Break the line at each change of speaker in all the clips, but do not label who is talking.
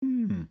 Hmm.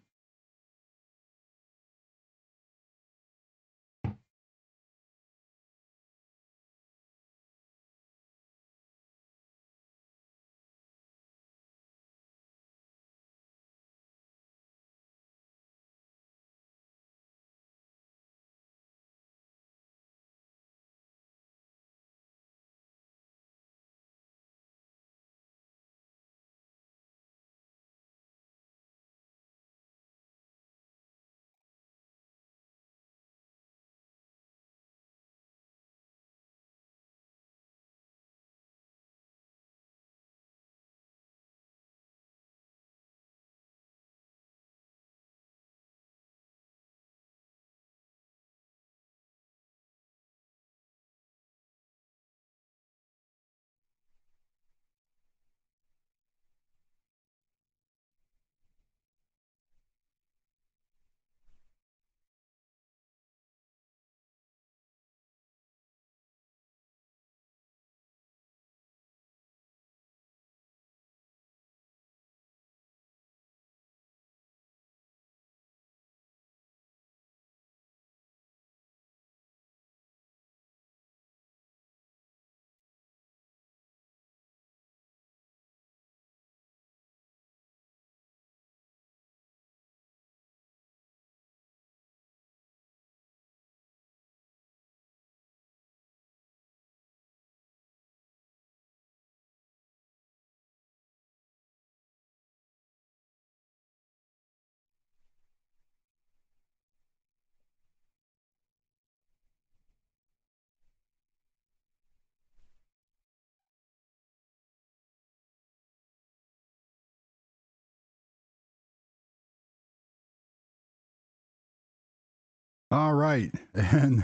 All right, and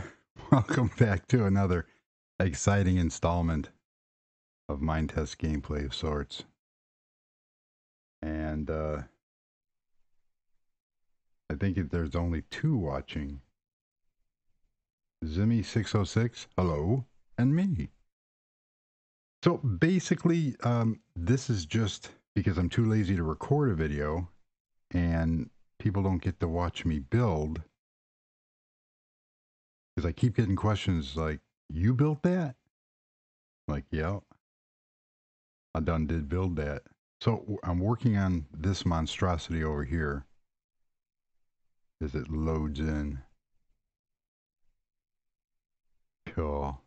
welcome back to another exciting installment of Mind Test gameplay of sorts. And I think there's only two watching. Zimmy606, hello, and me. So basically, this is just because I'm too lazy to record a video and people don't get to watch me build. Because I keep getting questions like, you built that? Like, yeah, I done did build that. So I'm working on this monstrosity over here as it loads in. Cool.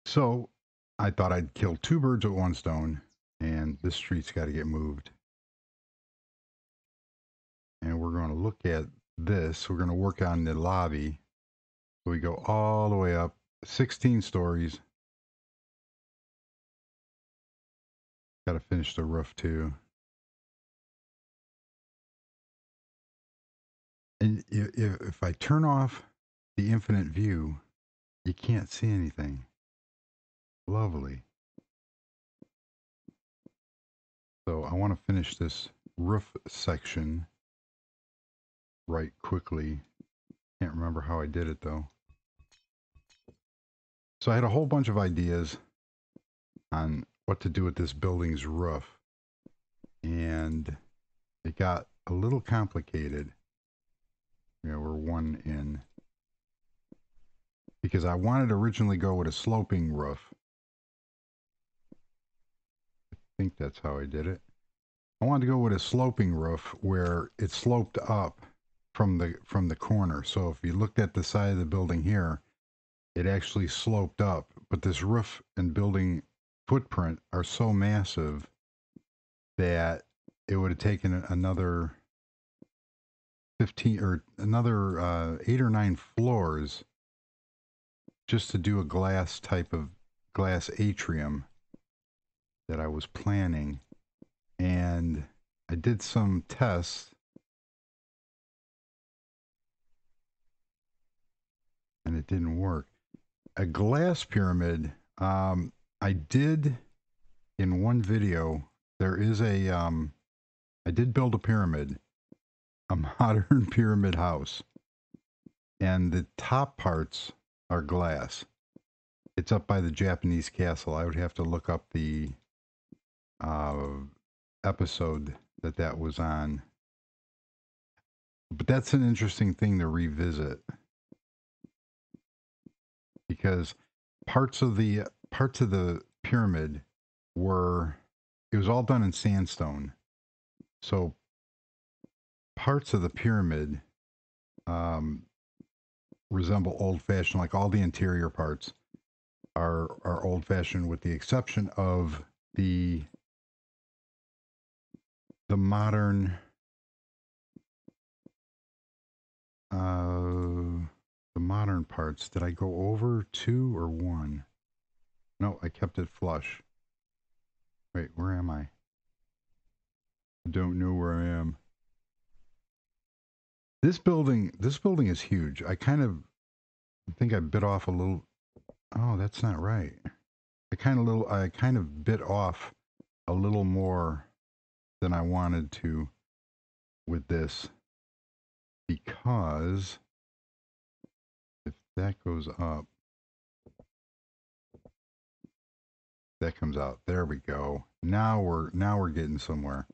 So I thought I'd kill two birds with one stone, and this street's got to get moved. And we're going to look at this. We're going to work on the lobby. So we go all the way up, 16 stories. Got to finish the roof too. And if I turn off the infinite view, you can't see anything. Lovely. So I want to finish this roof section right quickly. Can't remember how I did it though. So I had a whole bunch of ideas on what to do with this building's roof, and it got a little complicated. You know, we're one in because I wanted to originally go with a sloping roof. I think that's how I did it. I wanted to go with a sloping roof where it sloped up from the corner. So if you looked at the side of the building here, it actually sloped up. But this roof and building footprint are so massive that it would have taken another 15 or another 8 or 9 floors just to do a glass type of glass atrium that I was planning. And I did some tests and it didn't work. A glass pyramid, I did in one video. There is I did build a pyramid, a modern pyramid house, and the top parts are glass. It's up by the Japanese castle. I would have to look up the uh, episode that was on. But that's an interesting thing to revisit because parts of the pyramid were it was all done in sandstone. So parts of the pyramid um, resemble old fashioned, like all the interior parts are old fashioned, with the exception of the modern uh, the modern parts. Did I go over 2 or 1? No, I kept it flush. Wait, where am I? I don't know where I am. This building is huge. I think I bit off a little. Oh, that's not right. I kind of bit off a little more than I wanted to with this, because if that goes up, that comes out. There we go. Now we're getting somewhere.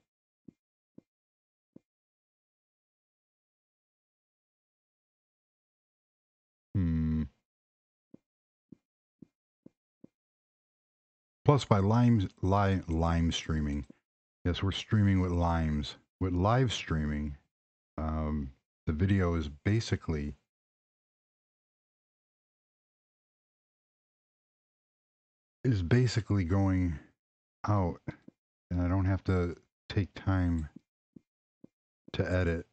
Hmm. Plus, by lime streaming, yes, we're streaming with limes. With live streaming, um, the video is basically going out, and I don't have to take time to edit.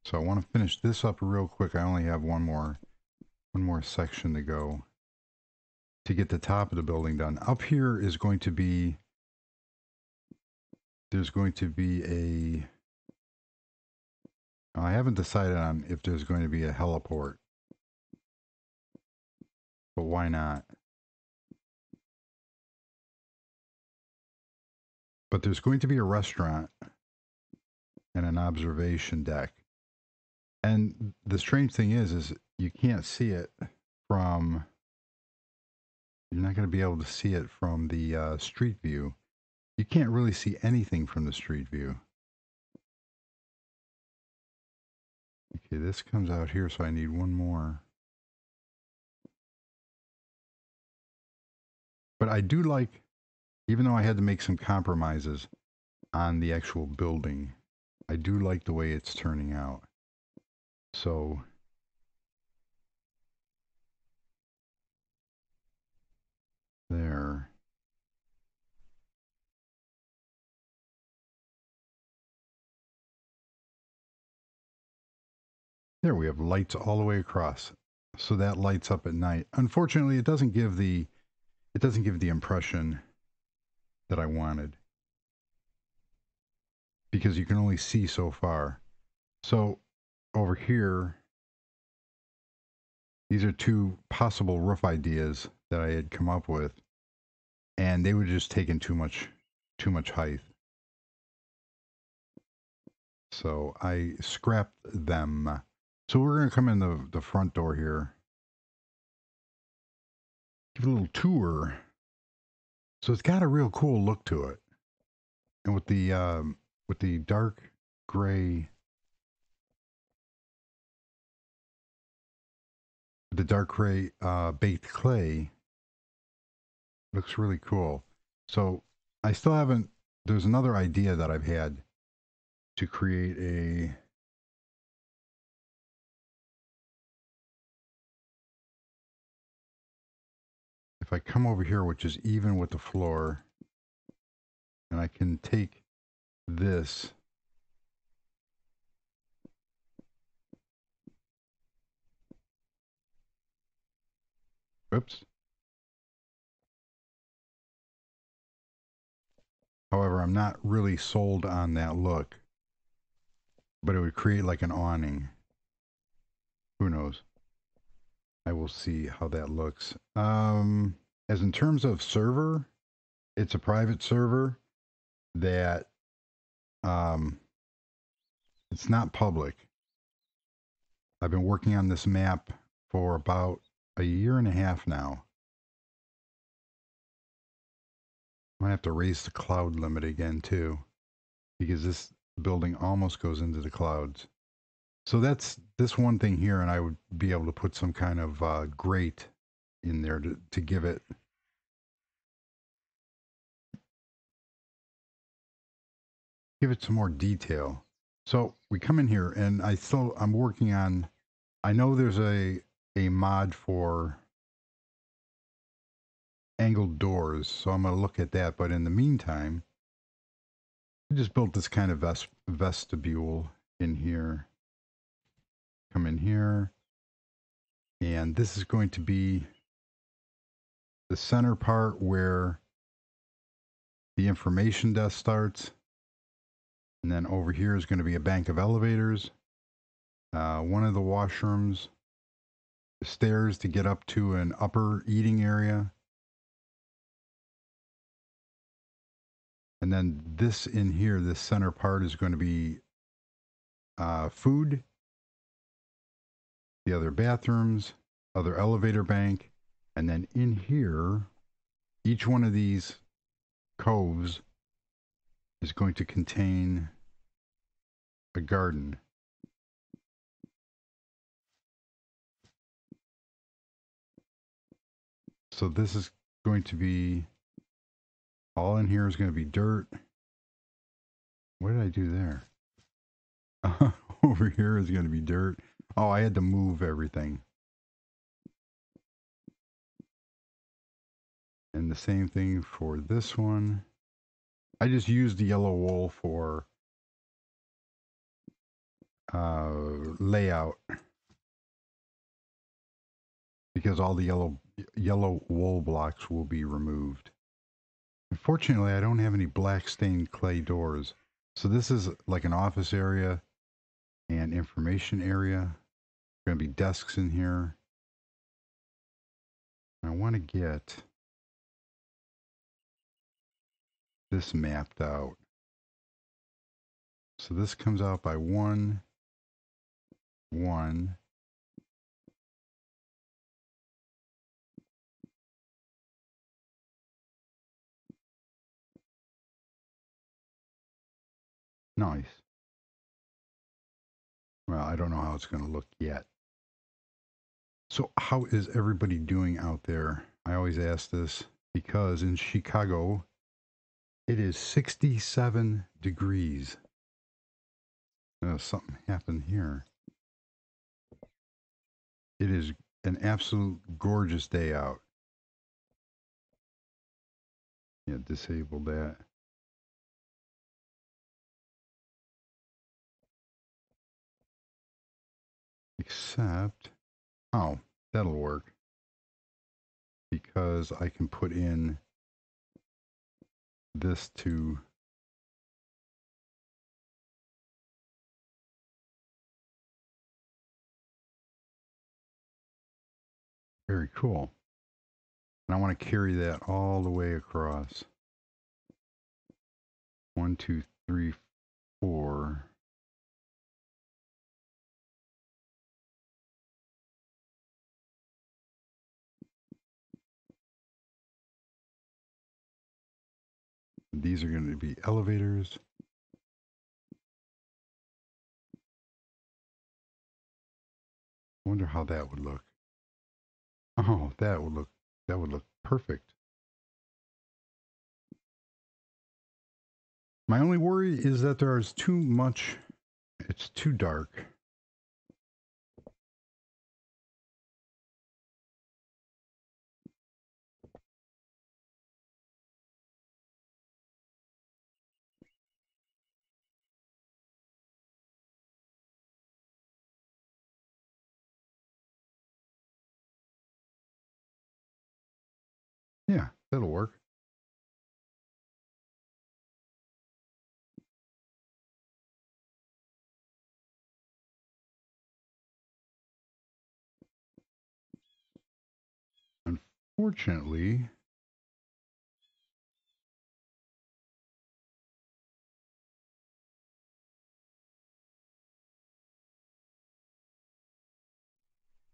So I want to finish this up real quick. I only have one more section to go to get the top of the building done. Up here is going to be there's going to be a I haven't decided on if there's going to be a heliport, but why not? But there's going to be a restaurant and an observation deck. And the strange thing is you can't see it from you're not going to be able to see it from the street view. You can't really see anything from the street view. Okay, this comes out here, so I need one more. But I do like, even though I had to make some compromises on the actual building, I do like the way it's turning out. So there. There we have lights all the way across. So that lights up at night. Unfortunately, it doesn't give the impression that I wanted, because you can only see so far. So over here, these are two possible roof ideas that I had come up with, and they would have just taken too much height. So I scrapped them. So we're going to come in the front door here. Give a little tour. So it's got a real cool look to it. And with the dark gray baked clay, looks really cool. So I still haven't there's another idea that I've had to create a if I come over here, which is even with the floor, and I can take this oops. However, I'm not really sold on that look, but it would create like an awning. Who knows? I will see how that looks. As in terms of server, it's a private server that um, it's not public. I've been working on this map for about a year and a half now. I'm gonna have to raise the cloud limit again too, because this building almost goes into the clouds. So that's this one thing here, and I would be able to put some kind of grate in there to give it some more detail. So we come in here, and I'm working on. I know there's a mod for angled doors, so I'm going to look at that. But in the meantime, I just built this kind of vestibule in here. Come in here, and this is going to be the center part where the information desk starts. And then over here is going to be a bank of elevators, one of the washrooms, the stairs to get up to an upper eating area. And then this in here, this center part is going to be food, the other bathrooms, other elevator bank. And then in here, each one of these coves is going to contain a garden. So this is going to be, all in here is going to be dirt. What did I do there? Over here is going to be dirt. Oh, I had to move everything. And the same thing for this one. I just used the yellow wool for layout because all the yellow wool blocks will be removed. Unfortunately, I don't have any black stained clay doors. So this is like an office area and information area. Going to be desks in here. I want to get this mapped out. So this comes out by 1, 1. Nice. Well, I don't know how it's going to look yet. So how is everybody doing out there? I always ask this because in Chicago, it is 67 degrees. Something happened here. It is an absolute gorgeous day out. Yeah, disable that. Except, oh, that'll work because I can put in this to very cool. And I want to carry that all the way across. 1, 2, 3, 4. These are going to be elevators. I wonder how that would look. Oh, that would look perfect. My only worry is that there is too much. It's too dark. Yeah, that'll work. Unfortunately,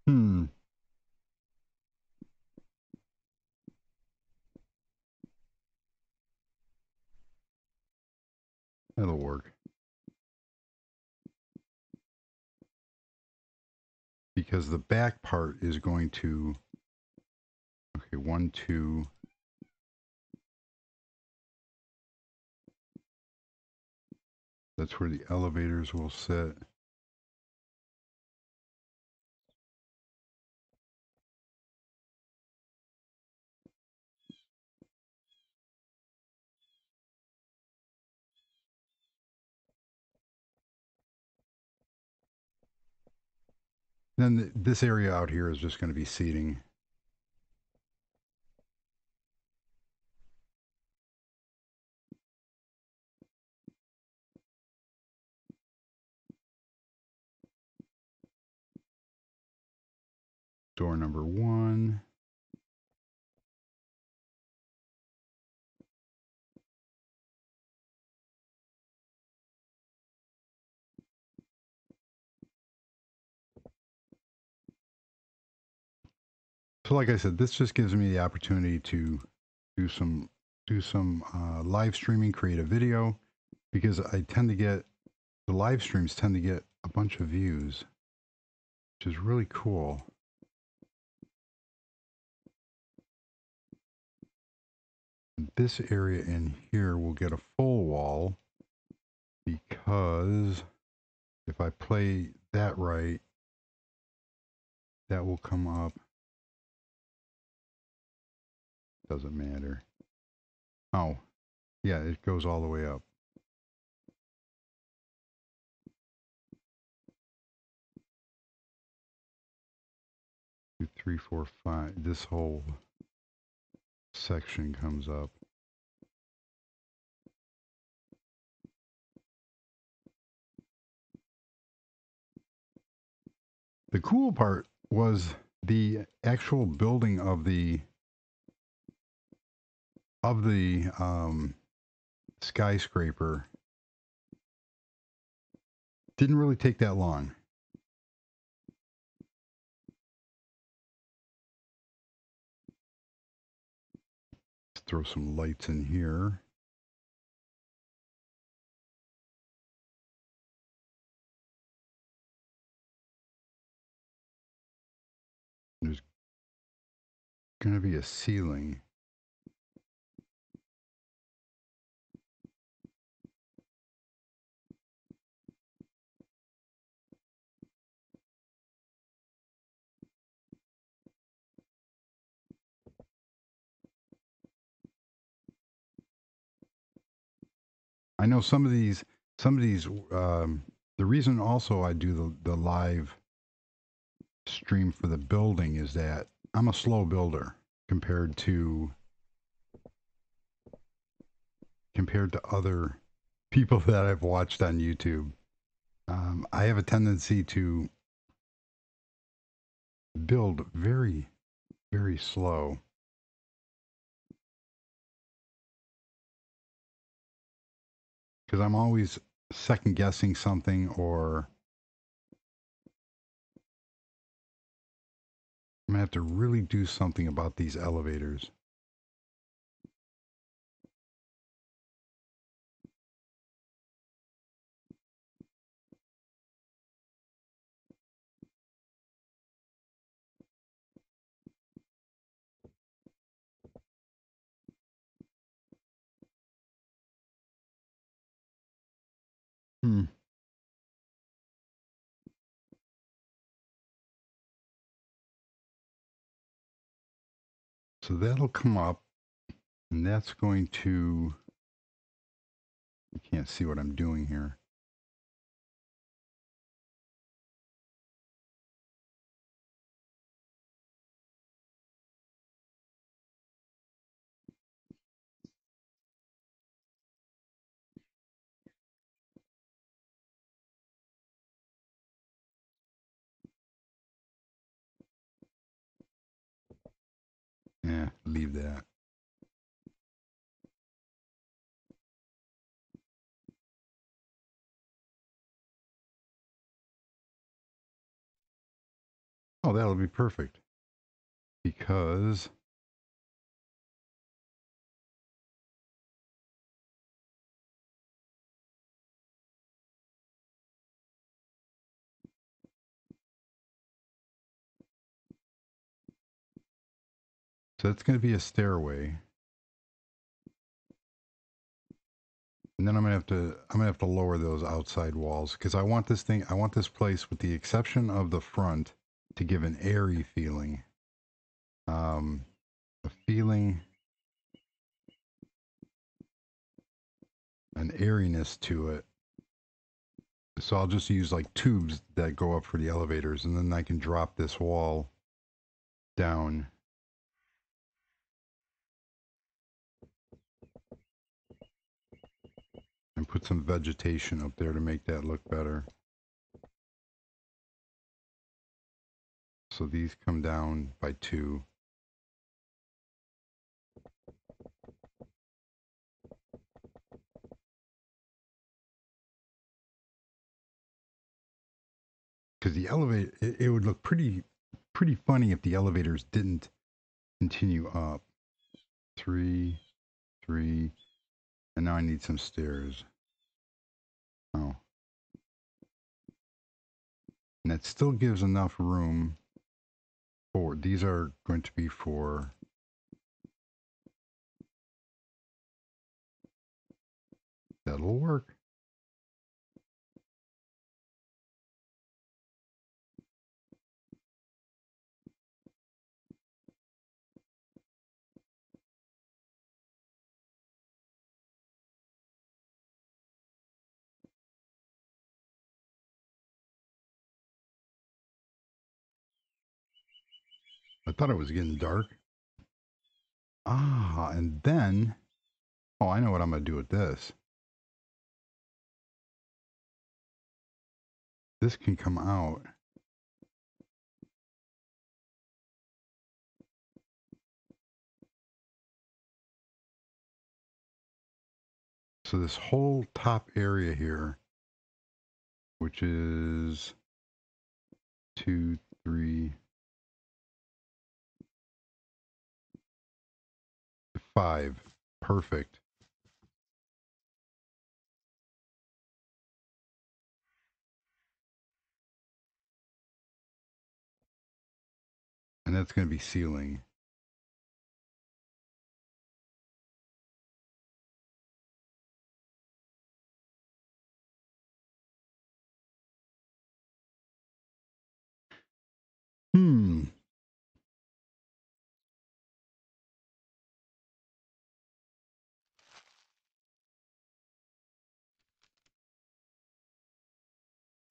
hmm. That'll work. Because the back part is going to, okay, 1, 2. That's where the elevators will sit. Then this area out here is just going to be seating. Door number 1. So like I said, this just gives me the opportunity to do some live streaming, create a video, because I tend to get the live streams tend to get a bunch of views, which is really cool. This area in here will get a full wall because if I play that right, that will come up. Doesn't matter. Oh, yeah, it goes all the way up. 2, 3, 4, 5. This whole section comes up. The cool part was the actual building of the skyscraper didn't really take that long. Let's throw some lights in here. There's going to be a ceiling. I know some of these, the reason also I do the live stream for the building is that I'm a slow builder compared to other people that I've watched on YouTube. I have a tendency to build very, very slow. Because I'm always second guessing something, or I'm going to have to really do something about these elevators. Hmm. So that'll come up, and that's going to, you can't see what I'm doing here. Yeah, leave that. Oh, that'll be perfect. Because So that's going to be a stairway. And then I'm gonna have to lower those outside walls because I want this place, with the exception of the front, to give an airy feeling. A feeling, an airiness to it. So I'll just use like tubes that go up for the elevators, and then I can drop this wall down. And put some vegetation up there to make that look better. So these come down by 2. Because the elevator, it would look pretty funny if the elevators didn't continue up. 3, 3, and now I need some stairs. Oh. And that still gives enough room for, these are going to be for, that'll work. I thought it was getting dark. Ah, and then, oh, I know what I'm going to do with this. This can come out. So this whole top area here, which is 2, 3, 5. Perfect. And that's going to be ceiling. Hmm.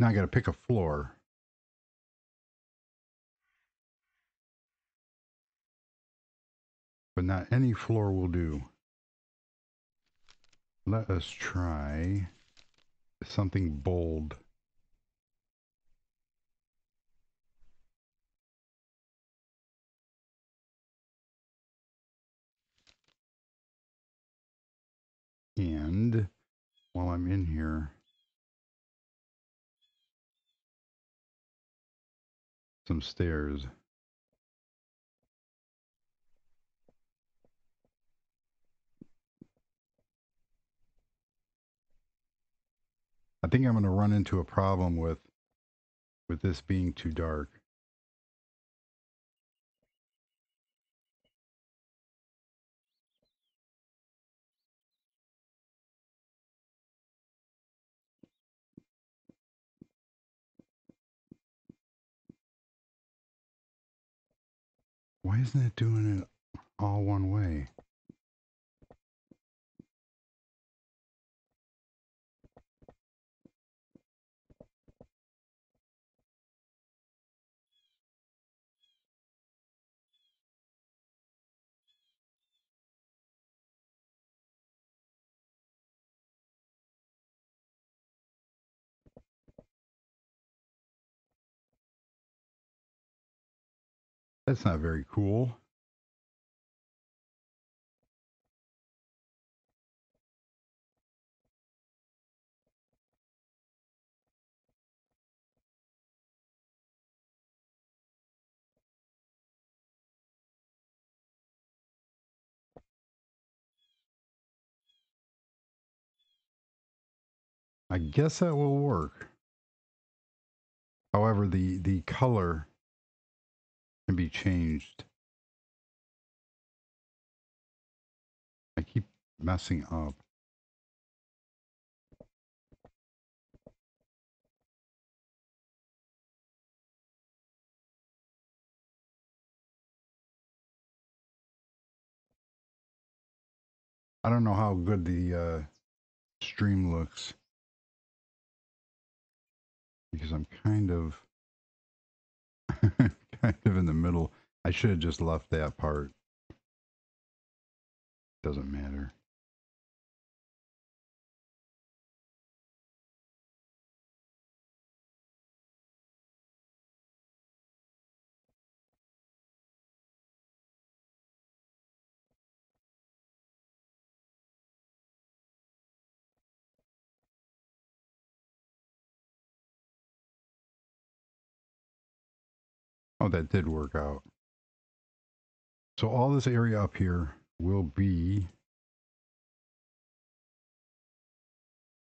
Now I got to pick a floor. But not any floor will do. Let us try something bold. And while I'm in here, some stairs. I think I'm going to run into a problem with this being too dark. Why isn't it doing it all one way? That's not very cool. I guess that will work. However, the color can be changed. messing up. I don't know how good the stream looks because I'm kind of kind of in the middle. I should have just left that part. Doesn't matter. Oh, that did work out. So all this area up here will be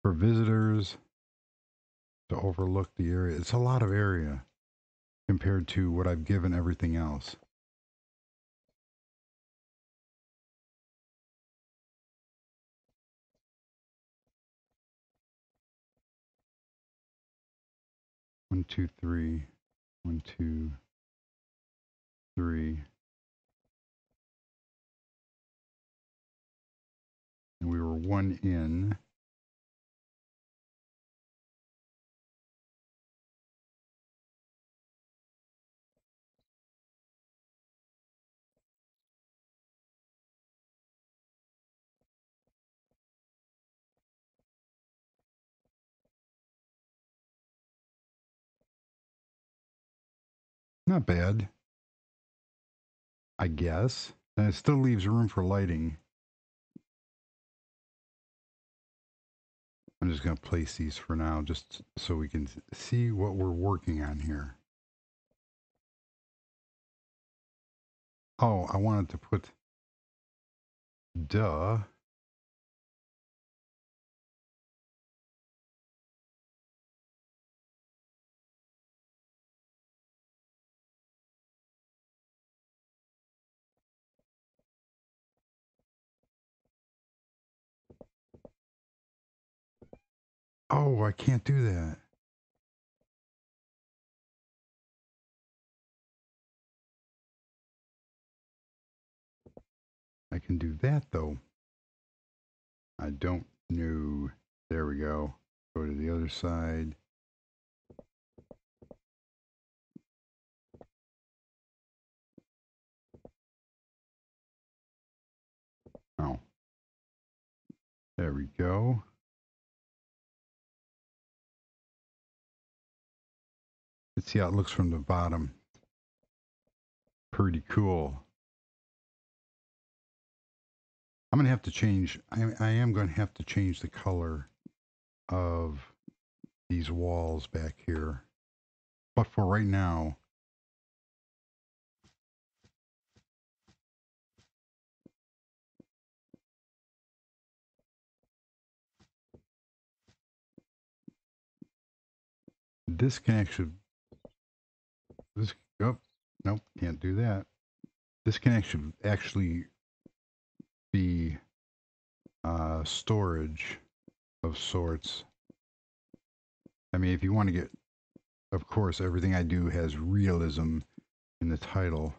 for visitors to overlook the area. It's a lot of area compared to what I've given everything else. One, two, three. 1, 2, 3. And we were 1 in. Not bad, I guess. And it still leaves room for lighting. I'm just going to place these for now just so we can see what we're working on here. Oh, I wanted to put duh. Oh, I can't do that. I can do that though. I don't know. There we go. Go to the other side. Oh, there we go. Let's see how it looks from the bottom. Pretty cool. I'm going to have to change. I am going to have to change the color of these walls back here. But for right now, this can actually, this, oh, nope, can't do that. This can actually be storage of sorts. I mean, if you want to get, of course, everything I do has realism in the title.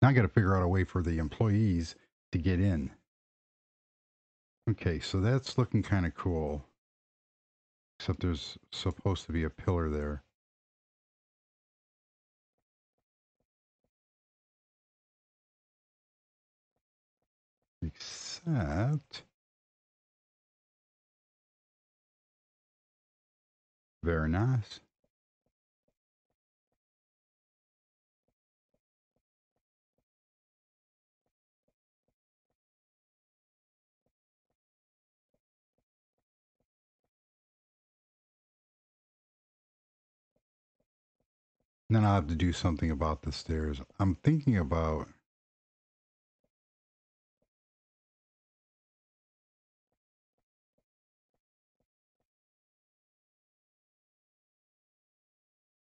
Now I got to figure out a way for the employees to get in. Okay, so that's looking kind of cool. Except there's supposed to be a pillar there. Except, very nice. Then I'll have to do something about the stairs. I'm thinking about,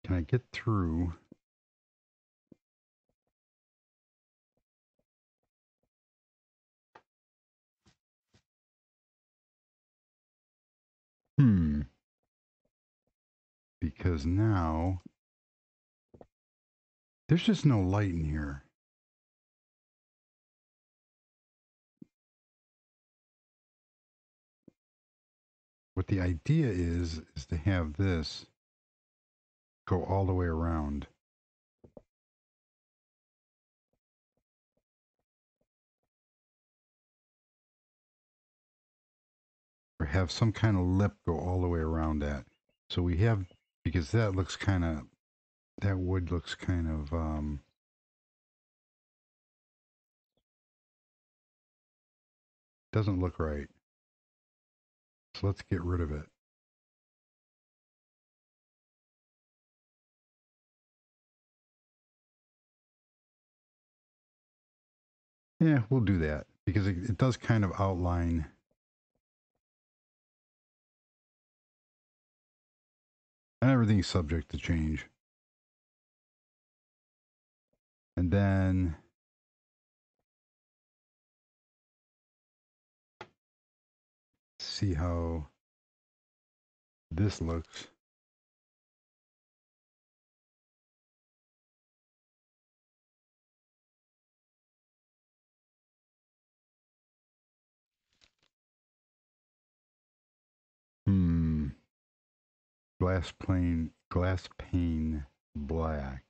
can I get through because now there's just no light in here. What the idea is to have this go all the way around. Or have some kind of lip go all the way around that. So we have, because that looks kind of, that wood looks kind of, doesn't look right. So let's get rid of it. Yeah, we'll do that because it does kind of outline. And everything's subject to change. And then see how this looks. Glass pane black.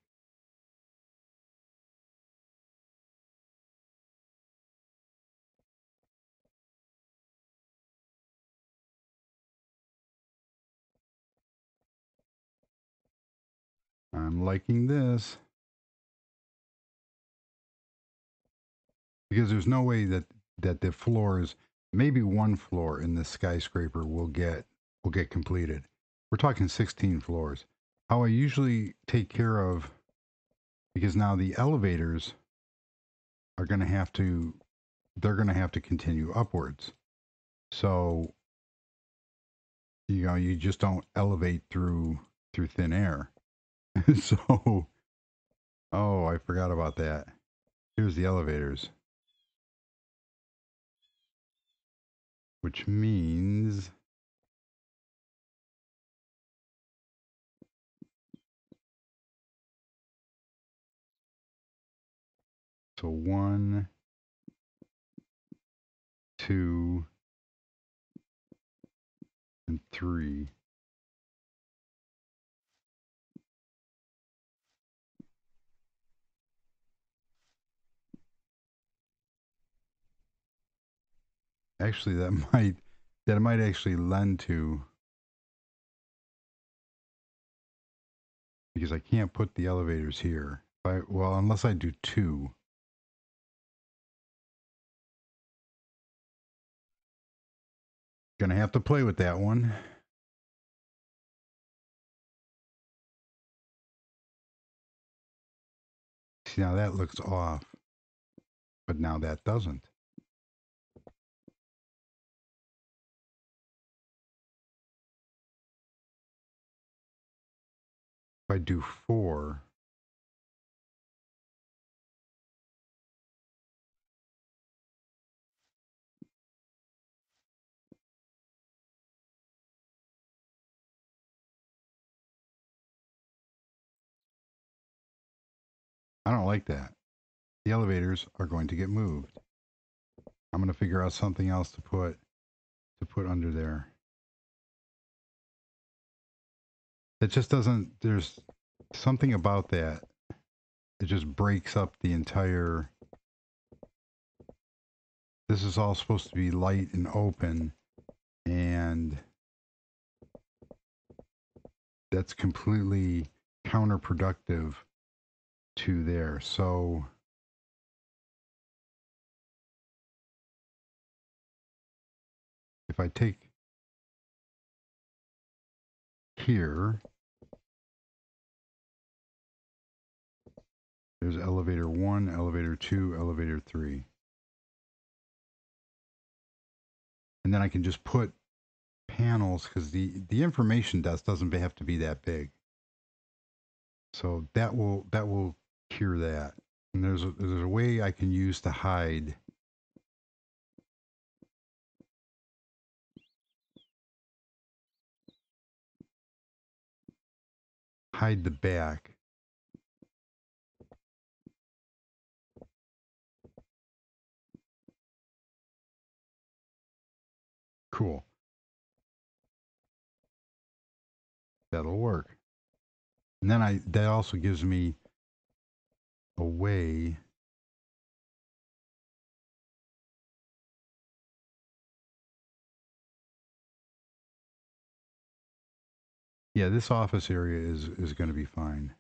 I'm liking this. Because there's no way that the floors, maybe one floor in this skyscraper will get completed. We're talking 16 floors. How I usually take care of, because now the elevators are going to have to, they're going to have to continue upwards. So, you know, you just don't elevate through thin air. So, oh, I forgot about that. Here's the elevators, which means so 1, 2, and 3. Actually, that might actually lend to, because I can't put the elevators here. Well, unless I do 2. Gonna have to play with that one. See, now that looks off, but now that doesn't. If I do 4, I don't like that. The elevators are going to get moved. I'm going to figure out something else to put under there. It just doesn't, there's something about that. It just breaks up the entire, this is all supposed to be light and open, and that's completely counterproductive to there. So if I take here, there's elevator 1, elevator 2, elevator 3. And then I can just put panels, because the information desk doesn't have to be that big. So that will cure that. And there's a way I can use to hide hide the back. Cool. That'll work. And then that also gives me a way. Yeah, this office area is going to be fine.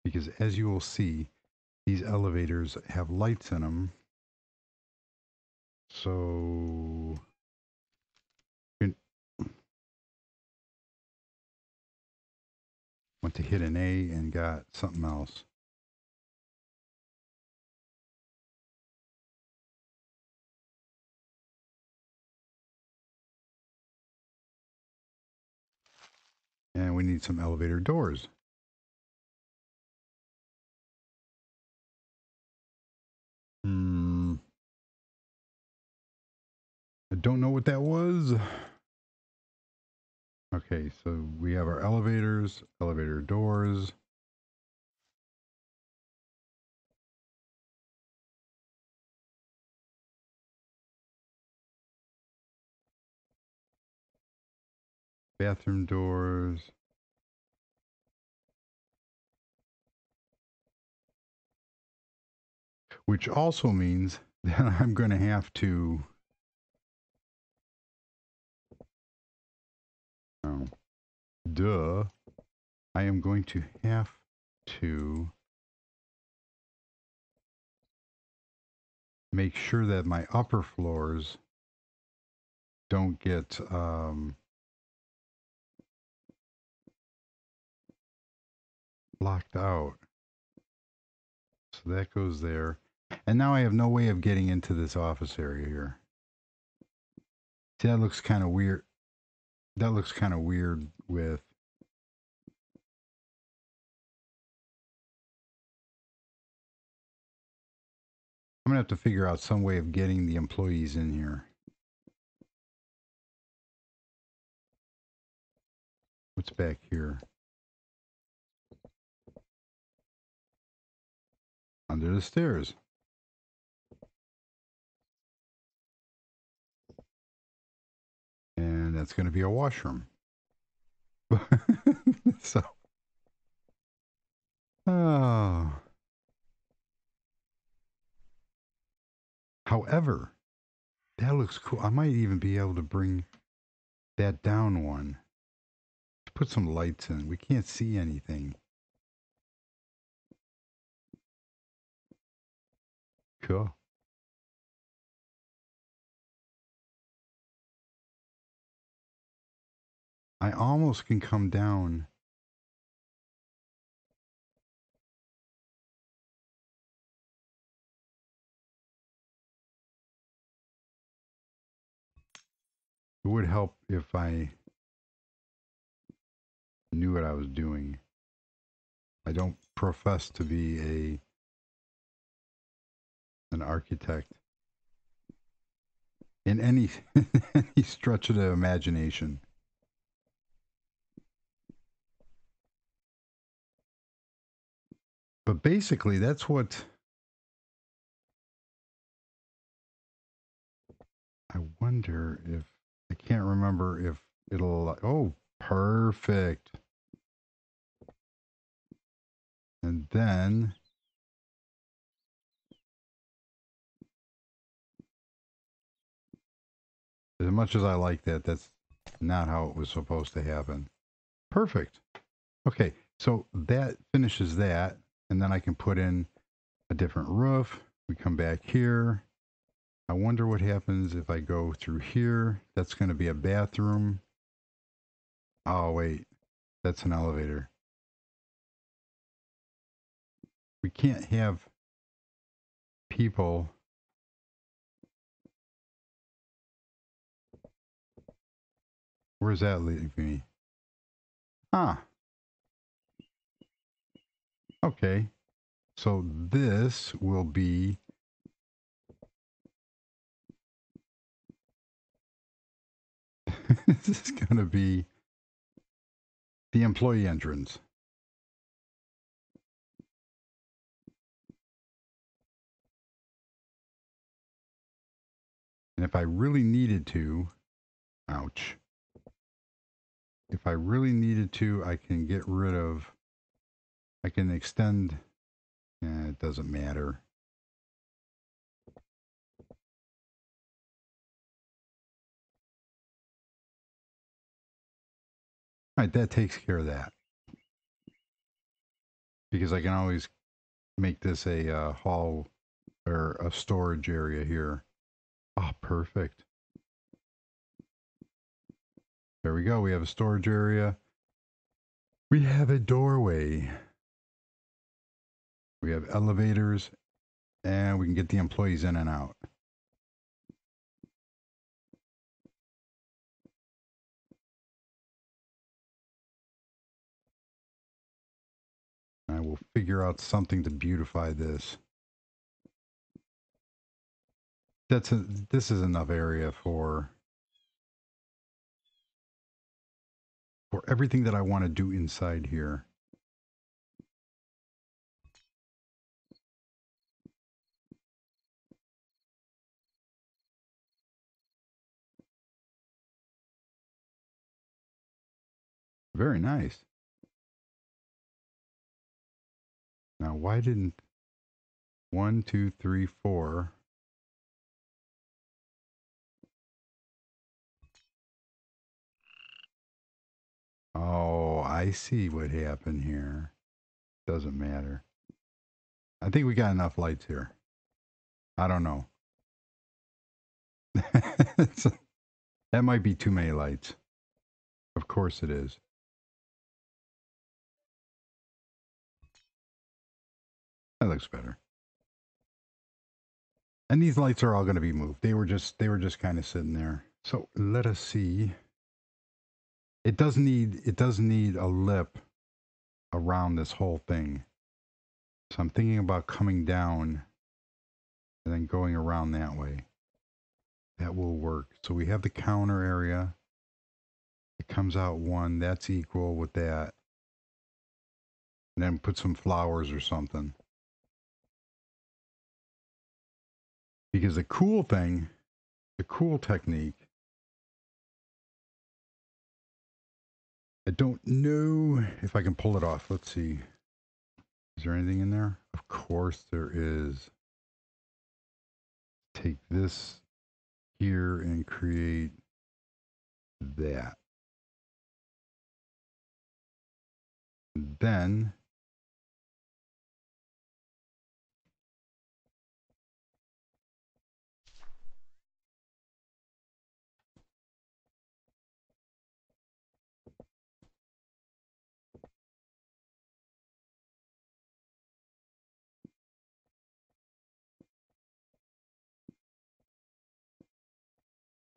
Because as you will see, these elevators have lights in them. So went to hit an A and got something else. And we need some elevator doors. I don't know what that was. Okay, so we have our elevators, elevator doors. Bathroom doors. Which also means that I'm going to have to. Oh, duh. I am going to have to make sure that my upper floors don't get blocked out. So that goes there. And now I have no way of getting into this office area here. See, that looks kind of weird. That looks kind of weird with. I'm going to have to figure out some way of getting the employees in here. What's back here? Under the stairs. And that's going to be a washroom. So. Oh. However, that looks cool. I might even be able to bring that down one. Put some lights in. We can't see anything. Cool. I almost can come down. It would help if I knew what I was doing. I don't profess to be an architect in any any stretch of the imagination. But basically, that's what I wonder if I can't remember if it'll. Oh, perfect. And then as much as I like that, that's not how it was supposed to happen. Perfect. Okay, so that finishes that, and then I can put in a different roof. We come back here. I wonder what happens if I go through here. That's going to be a bathroom. Oh, wait. That's an elevator. We can't have people. Where's that leading me? Ah, okay. So this will be This is going to be the employee entrance. And if I really needed to, ouch. If I really needed to, I can get rid of, I can extend, it doesn't matter. All right, that takes care of that. Because I can always make this a hall or a storage area here. Oh, perfect. There we go. We have a storage area. We have a doorway. We have elevators, and we can get the employees in and out. I will figure out something to beautify this. This is enough area for everything that I want to do inside here. Very nice. Now, why didn't 1, 2, 3, 4? Oh, I see what happened here. Doesn't matter. I think we got enough lights here. I don't know. That might be too many lights. Of course it is. That looks better. And these lights are all going to be moved. They were just kind of sitting there. So let us see. It does need a lip around this whole thing. So I'm thinking about coming down and then going around that way. That will work. So we have the counter area. It comes out 1. That's equal with that. And then put some flowers or something. Because the cool technique, I don't know if I can pull it off. Let's see. Is there anything in there? Of course there is. Take this here and create that. And then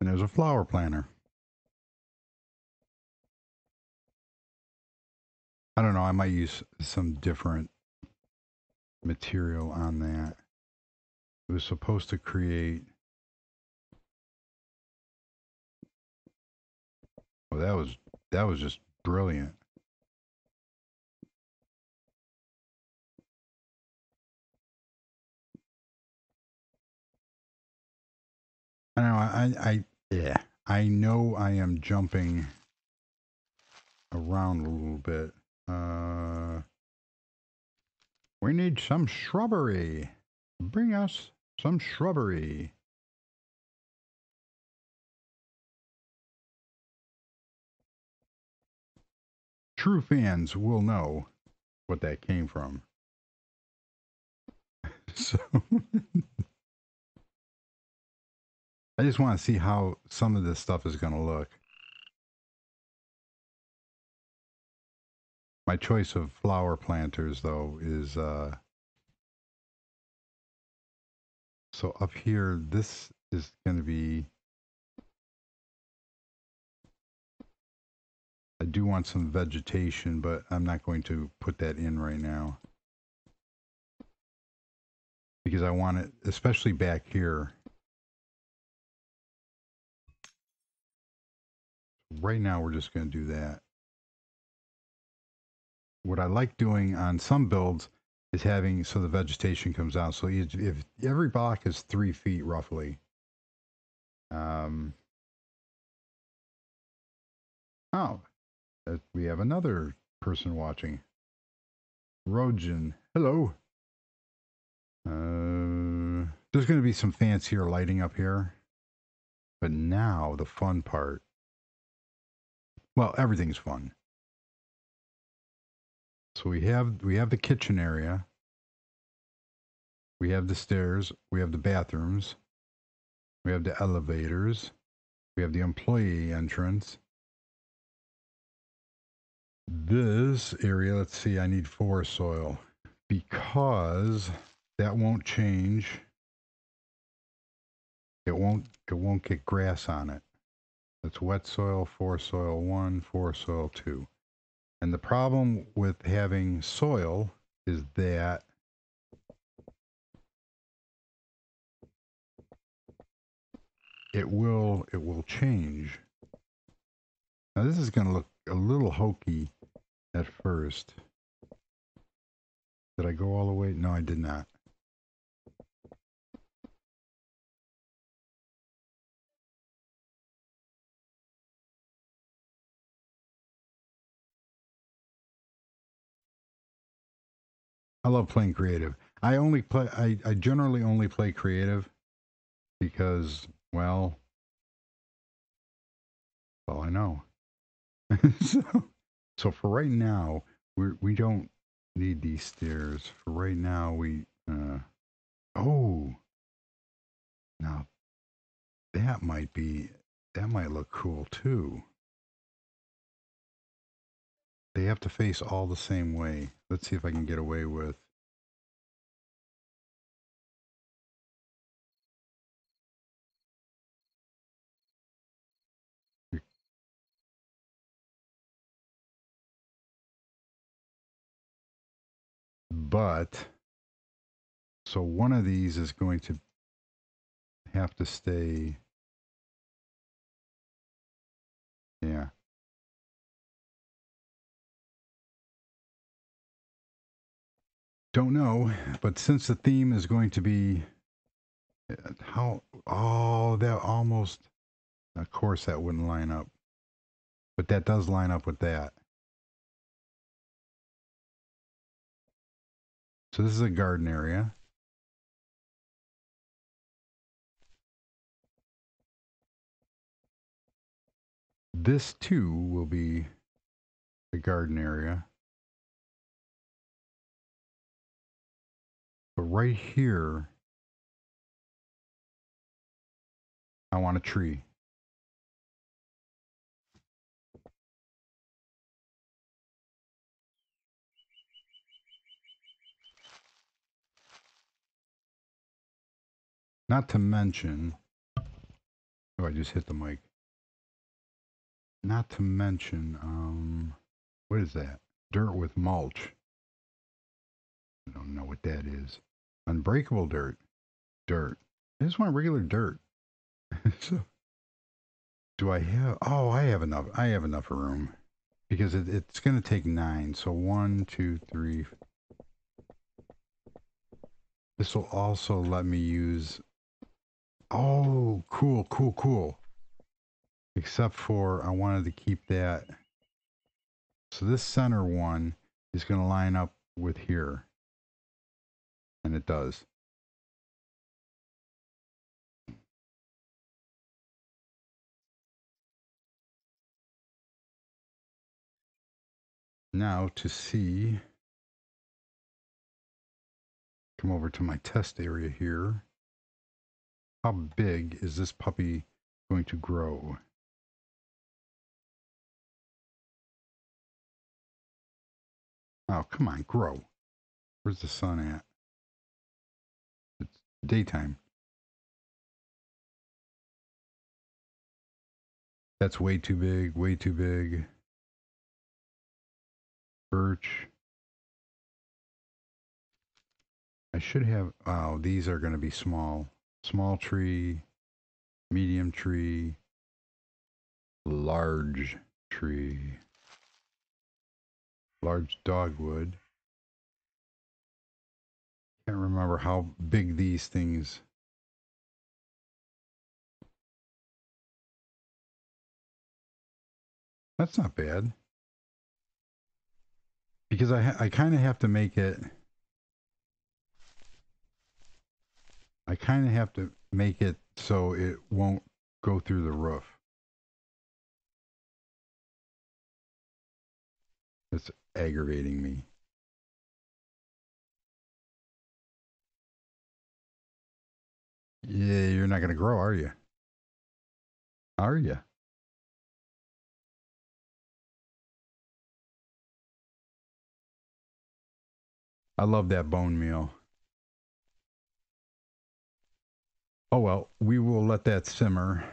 there's a flower planter. I don't know. I might use some different material on that. It was supposed to create. Well, that was just brilliant. I know. Yeah. I know I am jumping around a little bit. We need some shrubbery. Bring us some shrubbery. True fans will know what that came from. So I just want to see how some of this stuff is going to look. My choice of flower planters, though, is so up here, this is going to be. I do want some vegetation, but I'm not going to put that in right now. Because I want it, especially back here. right now we're just going to do that. What I like doing on some builds is having so the vegetation comes out. So if every block is 3 feet roughly, um, oh, we have another person watching. Rojan, hello. There's going to be some fancier lighting up here, but now the fun part. Well, everything's fun. So we have the kitchen area, we have the stairs, we have the bathrooms, we have the elevators, we have the employee entrance. This area, let's see, I need forest soil because that won't change. It won't get grass on it. It's wet soil, forest soil 1, forest soil 2. And the problem with having soil is that it will change. Now this is going to look a little hokey at first. Did I go all the way? No, I did not. I love playing creative. I generally only play creative because, well, I know. so, so for right now, we don't need these stairs. For right now, oh, now that might look cool too. They have to face all the same way. Let's see if I can get away with. But, so one of these is going to have to stay. Yeah. Don't know, but since the theme is going to be how, oh, that almost, of course, that wouldn't line up. But that does line up with that. So this is a garden area. This too will be the garden area. But right here, I want a tree. Not to mention, oh, I just hit the mic. Not to mention, what is that? Dirt with mulch. I don't know what that is. Unbreakable dirt. Dirt. I just want regular dirt. So, do I have? Oh, I have enough. I have enough room because it's going to take 9. So 1, 2, 3. This will also let me use. Oh, cool, cool, cool. Except for I wanted to keep that. So this center one is going to line up with here. And it does. Now to see, come over to my test area here. How big is this puppy going to grow? Oh, come on, grow. Where's the sun at? It's daytime. That's way too big, way too big. Birch. I should have, oh, these are going to be small. Small tree, medium tree, Large tree. Large dogwood. Can't remember how big these things. That's not bad. Because I kind of have to make it. I kind of have to make it so it won't go through the roof. It's aggravating me. Yeah, you're not going to grow, are you? Are you? I love that bone meal. Oh well, we will let that simmer.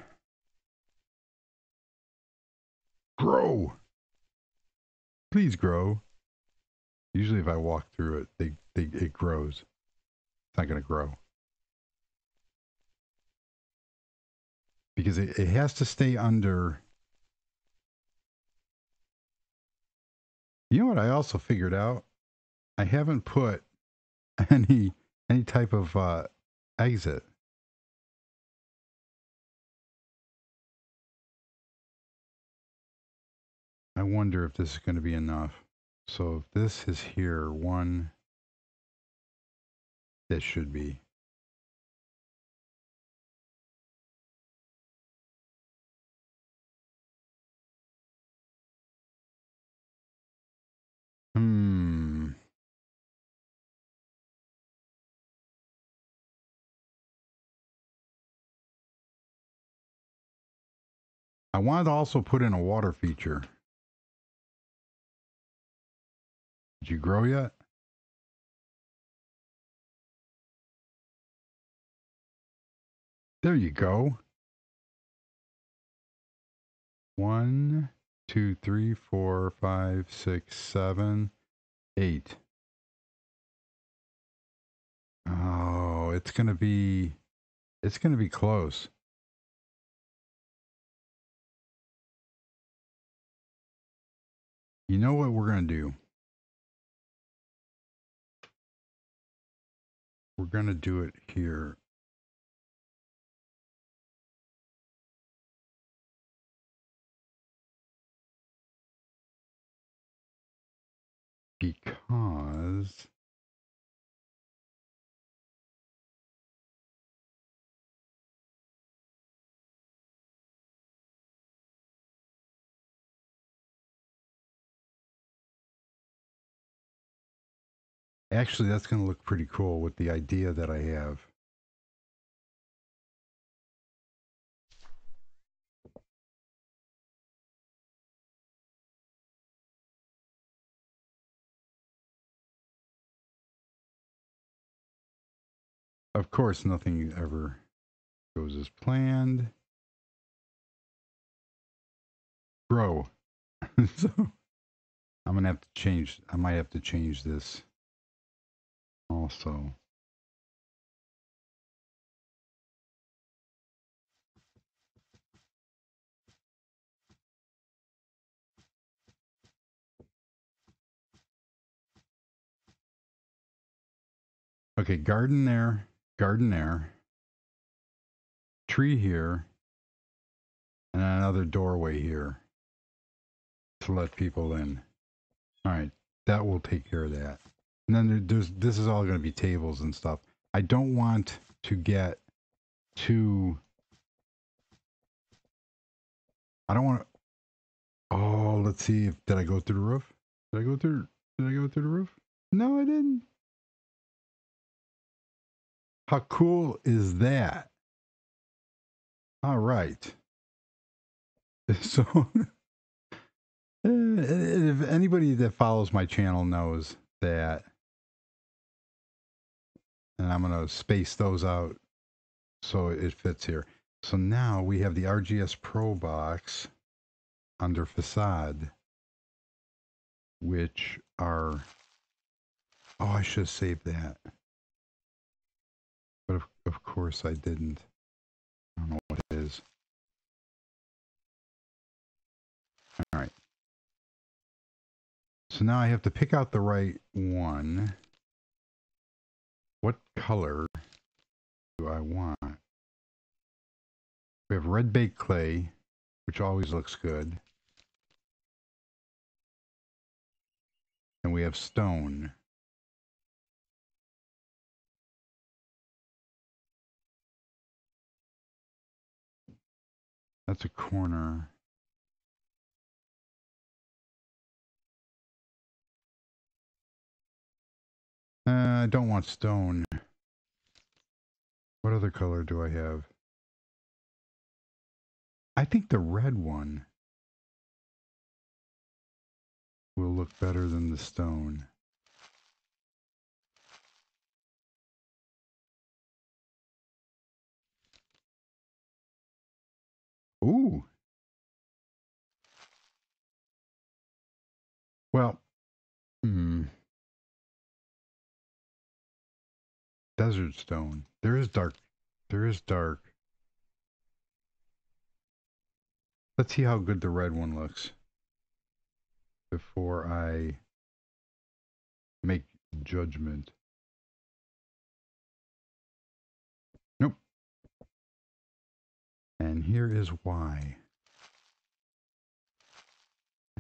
Grow! Please grow. Usually if I walk through it, it grows. It's not going to grow. Because it has to stay under. You know what I also figured out? I haven't put any type of exit. I wonder if this is going to be enough. So if this is here, one, this should be. I wanted to also put in a water feature. Did you grow yet? There you go. 1, 2, 3, 4, 5, 6, 7, 8. Oh, it's gonna be close. You know what we're gonna do? We're gonna do it here. Because actually that's gonna look pretty cool with the idea that I have. Of course, nothing ever goes as planned. Grow. So I'm gonna have to change. I might have to change this also. Okay, garden there, tree here, and another doorway here to let people in. All right, that will take care of that. And then this is all going to be tables and stuff. I don't want to get too. I don't want to. Oh, let's see. Did I go through the roof? Did I go through? Did I go through the roof? No, I didn't. How cool is that? All right. So, if anybody that follows my channel knows that, and I'm going to space those out so it fits here. So now we have the RGS Pro box under facade, which are, oh, I should have saved that. But of course I didn't. I don't know what it is. So now I have to pick out the right one. What color do I want? We have red baked clay, which always looks good. And we have stone. That's a corner. I don't want stone. What other color do I have? I think the red one will look better than the stone. Ooh. Well, desert stone. There is dark. There is dark. Let's see how good the red one looks before I make judgment. Nope. And here is why.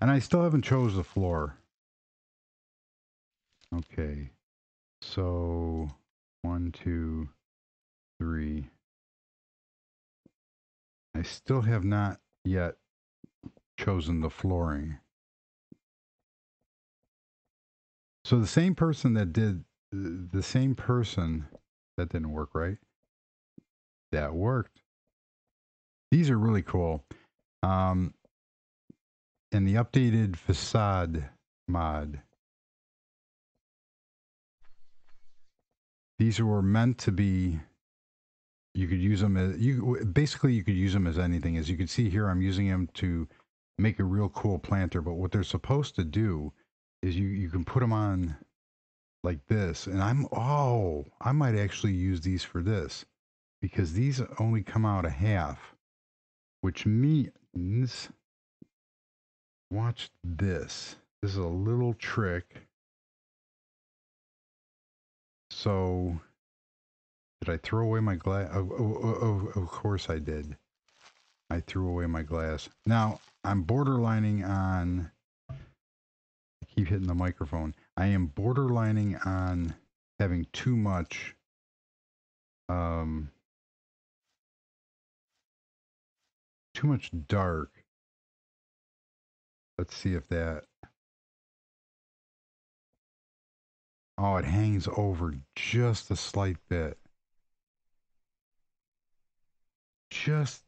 And I still haven't chose the floor. Okay. So 1, 2, 3. I still have not yet chosen the flooring. So the same person that did the same person that didn't work, right? That worked. These are really cool. And the updated facade mod. These were meant to be. You could use them as basically you could use them as anything. As you can see here, I'm using them to make a real cool planter. But what they're supposed to do is you can put them on like this, and I might actually use these for this because these only come out a half, which means watch this. This is a little trick. So did I throw away my glass? Of course I did. I threw away my glass. Now I'm borderlining on. I keep hitting the microphone. I am borderlining on having too much. Too much dark. Let's see if that. Oh, it hangs over just a slight bit. Just,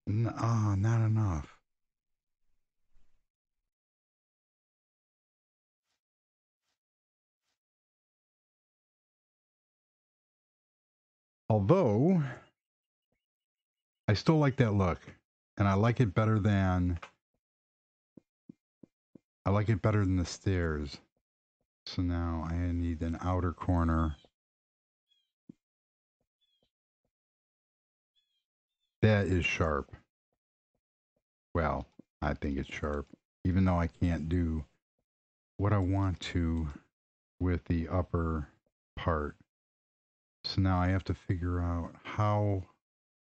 not enough. Although, I still like that look. And I like it better than the stairs. So now I need an outer corner. That is sharp. Well, I think it's sharp. Even though I can't do what I want to with the upper part. So now I have to figure out how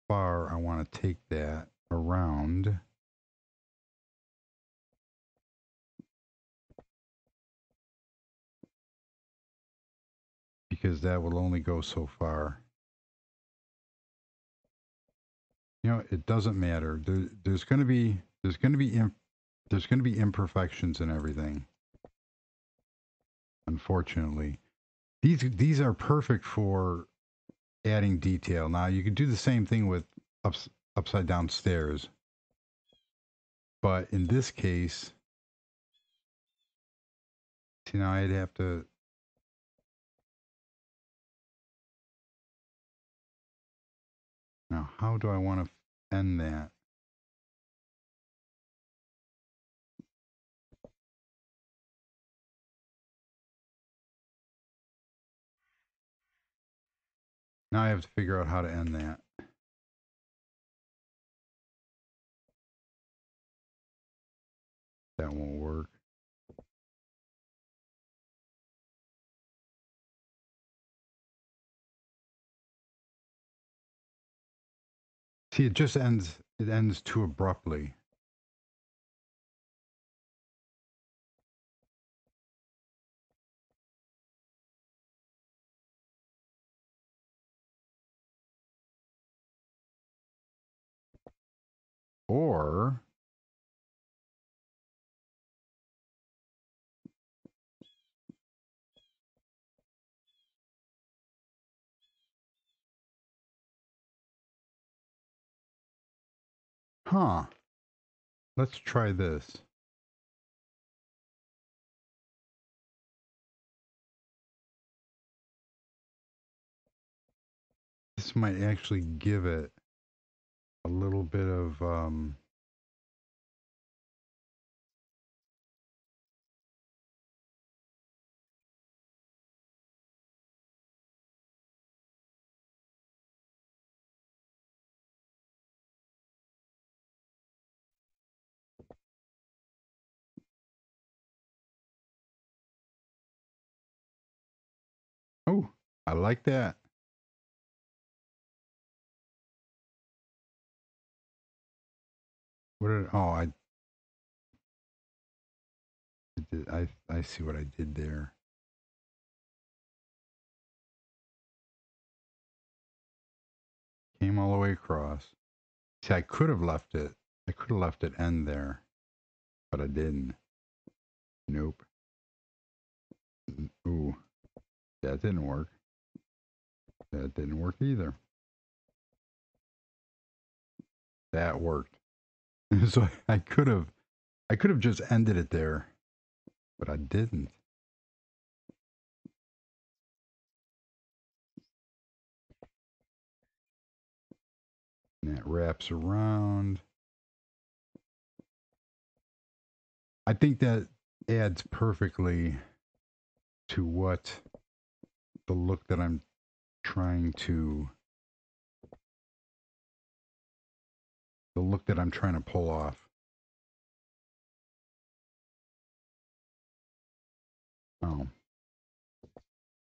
far I want to take that around. Because that will only go so far. You know, it doesn't matter. There's going to be imperfections in everything. Unfortunately, these are perfect for adding detail. Now you could do the same thing with upside down stairs, but in this case, see now I'd have to. Now, how do I want to end that? Now I have to figure out how to end that. That won't work. See, it just ends. It ends too abruptly. Or huh? Let's try this. This might actually give it a little bit of oh, I like that. What did, oh, I see what I did there. Came all the way across. See, I could have left it. I could have left it end there, but I didn't. Nope. Ooh, that didn't work. That didn't work either. That worked. So I could have just ended it there, but I didn't. And that wraps around. I think that adds perfectly to what the look that I'm trying to pull off. Oh.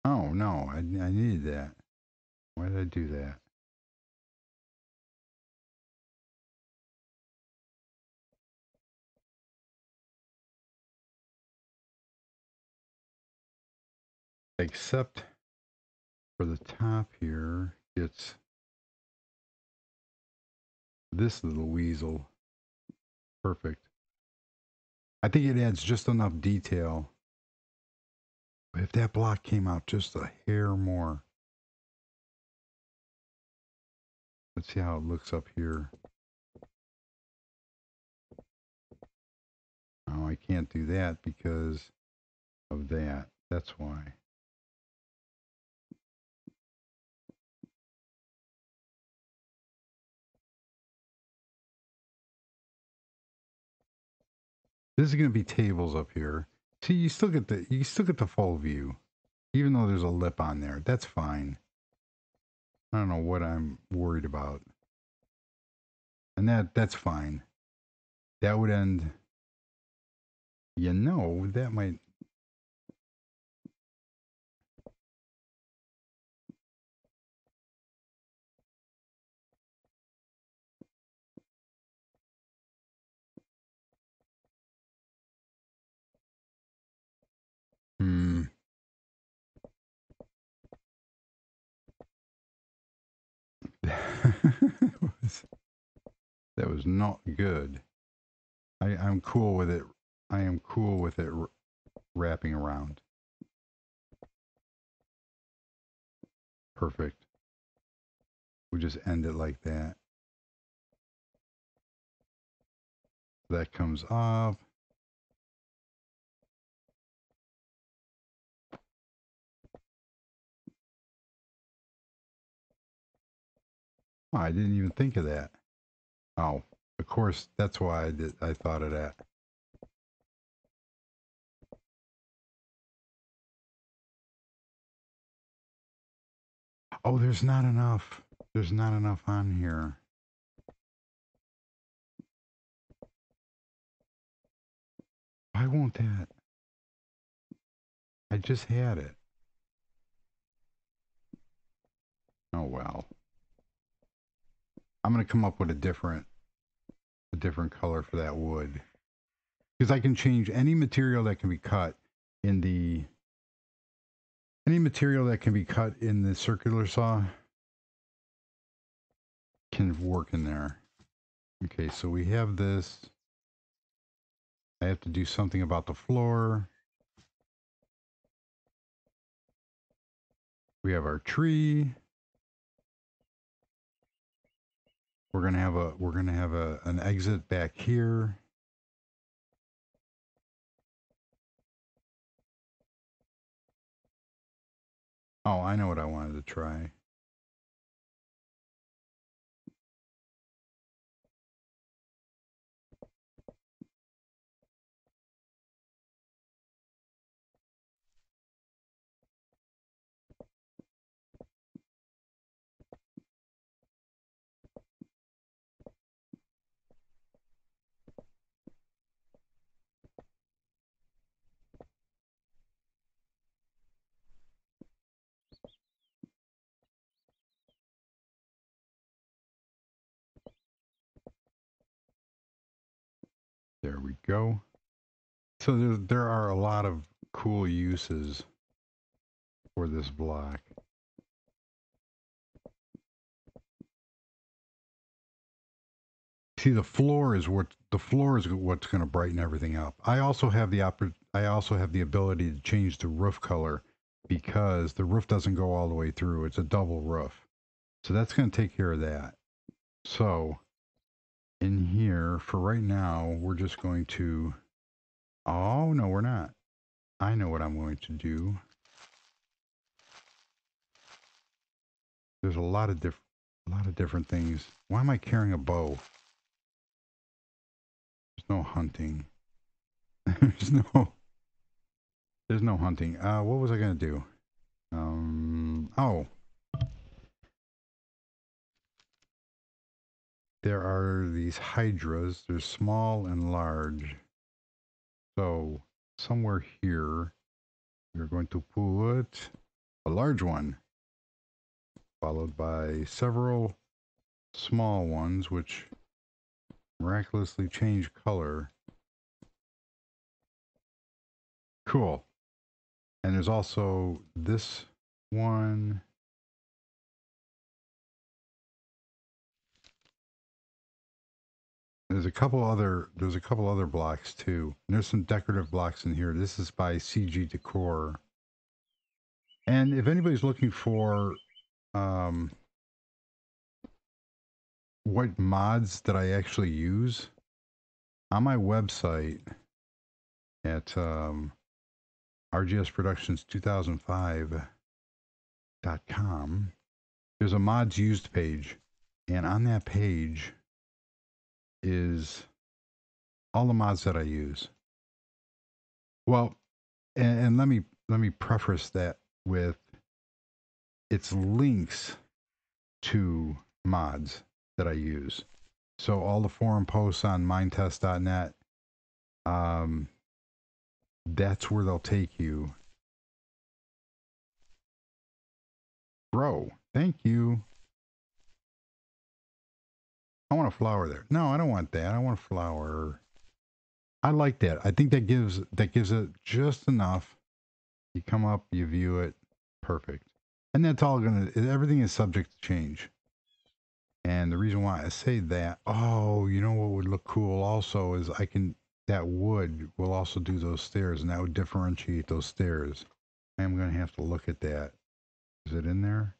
Oh no, I needed that. Why did I do that? Except for the top here, it's this little weasel. Perfect. I think it adds just enough detail. But if that block came out just a hair more. Let's see how it looks up here. Oh, I can't do that because of that. That's why. This is going to be tables up here. See, you still get the full view, even though there's a lip on there. That's fine. I don't know what I'm worried about, and that's fine. That would end. You know, that might. Hmm. That was not good. I'm cool with it. I am cool with it wrapping around. Perfect. We just end it like that. That comes off. Oh, I didn't even think of that. Oh, of course, that's why I thought of that. Oh, there's not enough. There's not enough on here. Why won't that? I just had it. Oh well. I'm going to come up with a different color for that wood because I can change any material that can be cut in the circular saw can work in there. Okay, so we have this. I have to do something about the floor. We have our tree. We're gonna have an exit back here. Oh, I know what I wanted to try. There we go. So there are a lot of cool uses for this block. See, the floor is what's going to brighten everything up. I also have the ability to change the roof color because the roof doesn't go all the way through. It's a double roof. So that's going to take care of that. So in here for right now, we're just going to, oh no, we're not. I know what I'm going to do. There's a lot of different things. Why am I carrying a bow? There's no hunting. there's no there's no hunting. What was I gonna do? Oh, there are these hydras. There's small and large. So somewhere here, we're going to put a large one, followed by several small ones, which miraculously change color. Cool. And there's also this one. There's a couple other blocks too. And there's some decorative blocks in here. This is by CG Decor. And if anybody's looking for um, what mods that I actually use on my website at rgsproductions2005.com, there's a mods used page, and on that page is all the mods that I use. Well, and let me preface that with it's links to mods that I use. So all the forum posts on mindtest.net, that's where they'll take you. Bro, thank you. I want a flower there. No, I don't want that. I want a flower. I like that. I think that gives it just enough. You come up, you view it, perfect. And that's all everything is subject to change. And the reason why I say that, oh, you know what would look cool also is that wood will also do those stairs and that would differentiate those stairs. I am going to have to look at that. Is it in there?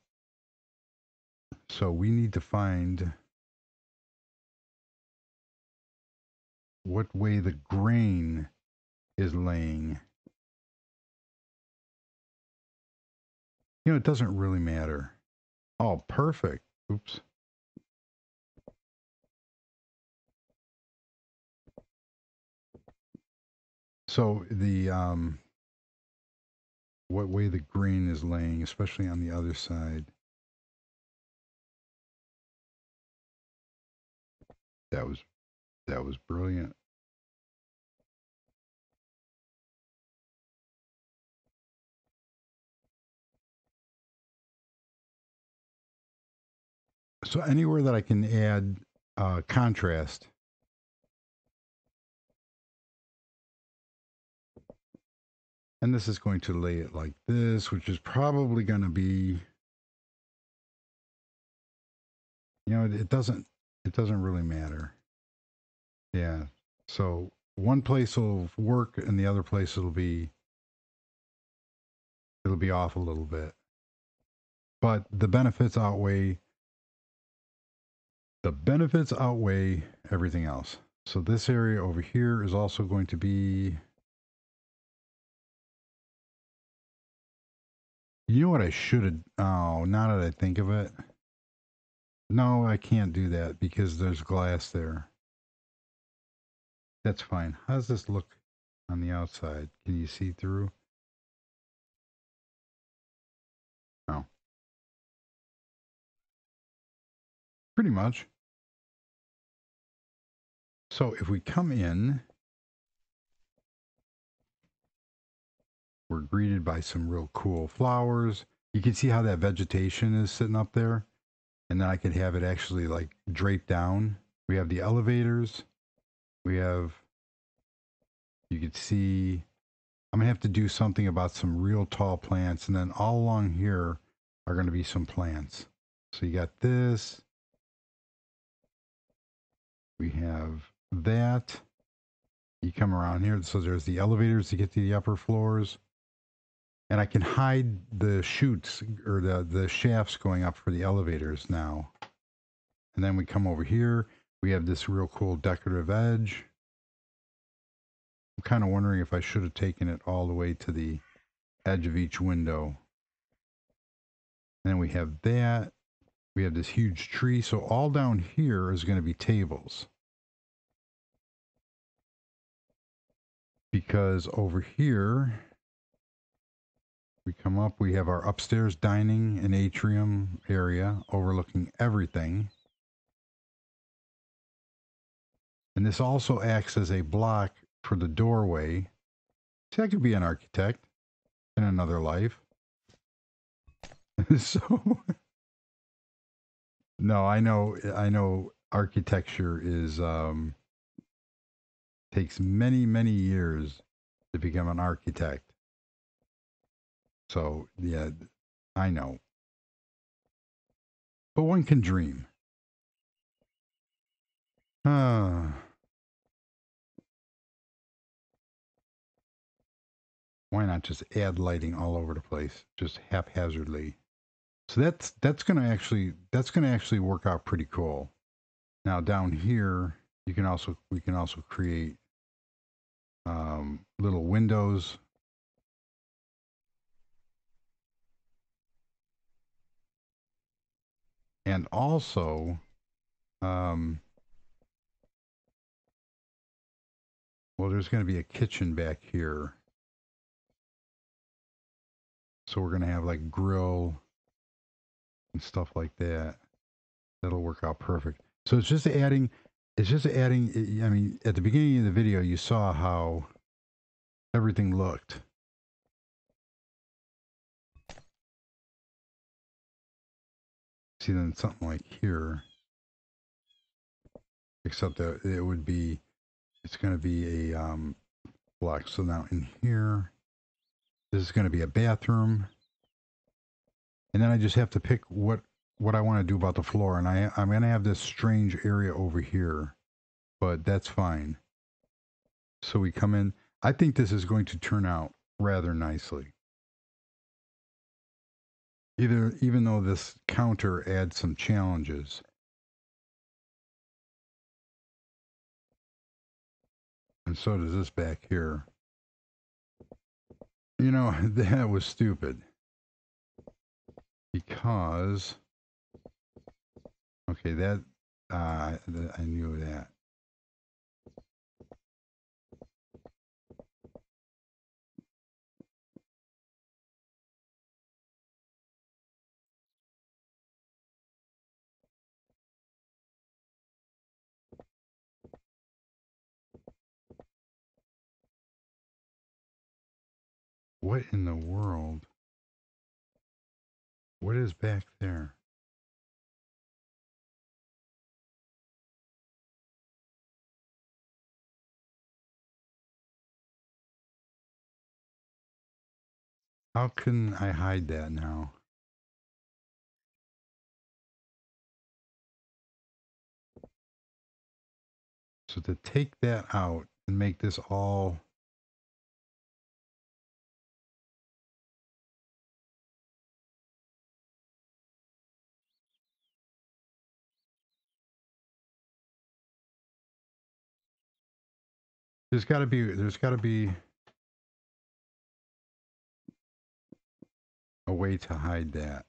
So we need to find what way the grain is laying. You know, it doesn't really matter. Oh, perfect. Oops. So the what way the grain is laying, especially on the other side. That was brilliant. So anywhere that I can add contrast, and this is going to lay it like this, which is probably going to be, you know, it doesn't really matter. Yeah. So one place will work and the other place it'll be off a little bit. But the benefits outweigh everything else. So this area over here is also going to be, you know what I should have, oh, now that I think of it, no, I can't do that because there's glass there. That's fine. How does this look on the outside? Can you see through? No, pretty much. So if we come in, we're greeted by some real cool flowers. You can see how that vegetation is sitting up there. And then I could have it actually like draped down. We have the elevators. We have, you could see, I'm going to have to do something about some real tall plants. And then all along here are going to be some plants. So you got this. We have that. You come around here. So there's the elevators to get to the upper floors. And I can hide the chutes or the shafts going up for the elevators now. And then we come over here. We have this real cool decorative edge. I'm kind of wondering if I should have taken it all the way to the edge of each window. And then we have that. We have this huge tree. So all down here is going to be tables. Because over here, we come up, we have our upstairs dining and atrium area overlooking everything. And this also acts as a block for the doorway. See, I could be an architect in another life. So, no, I know architecture is, takes many, many years to become an architect. So, yeah, I know. But one can dream. Why not just add lighting all over the place, just haphazardly? So that's gonna actually work out pretty cool. Now down here, we can also create little windows. And also, um, well, there's going to be a kitchen back here. So we're going to have like grill and stuff like that. That'll work out perfect. So it's just adding, I mean, at the beginning of the video, you saw how everything looked. See, then something like here, except that it's going to be a block. So now in here, this is going to be a bathroom. And then I just have to pick what I want to do about the floor. And I'm going to have this strange area over here, but that's fine. So we come in. I think this is going to turn out rather nicely. Even though this counter adds some challenges. And so does this back here. You know, that was stupid. Because, okay, I knew that. What in the world? What is back there? How can I hide that now? So to take that out and make this all... there's got to be a way to hide that.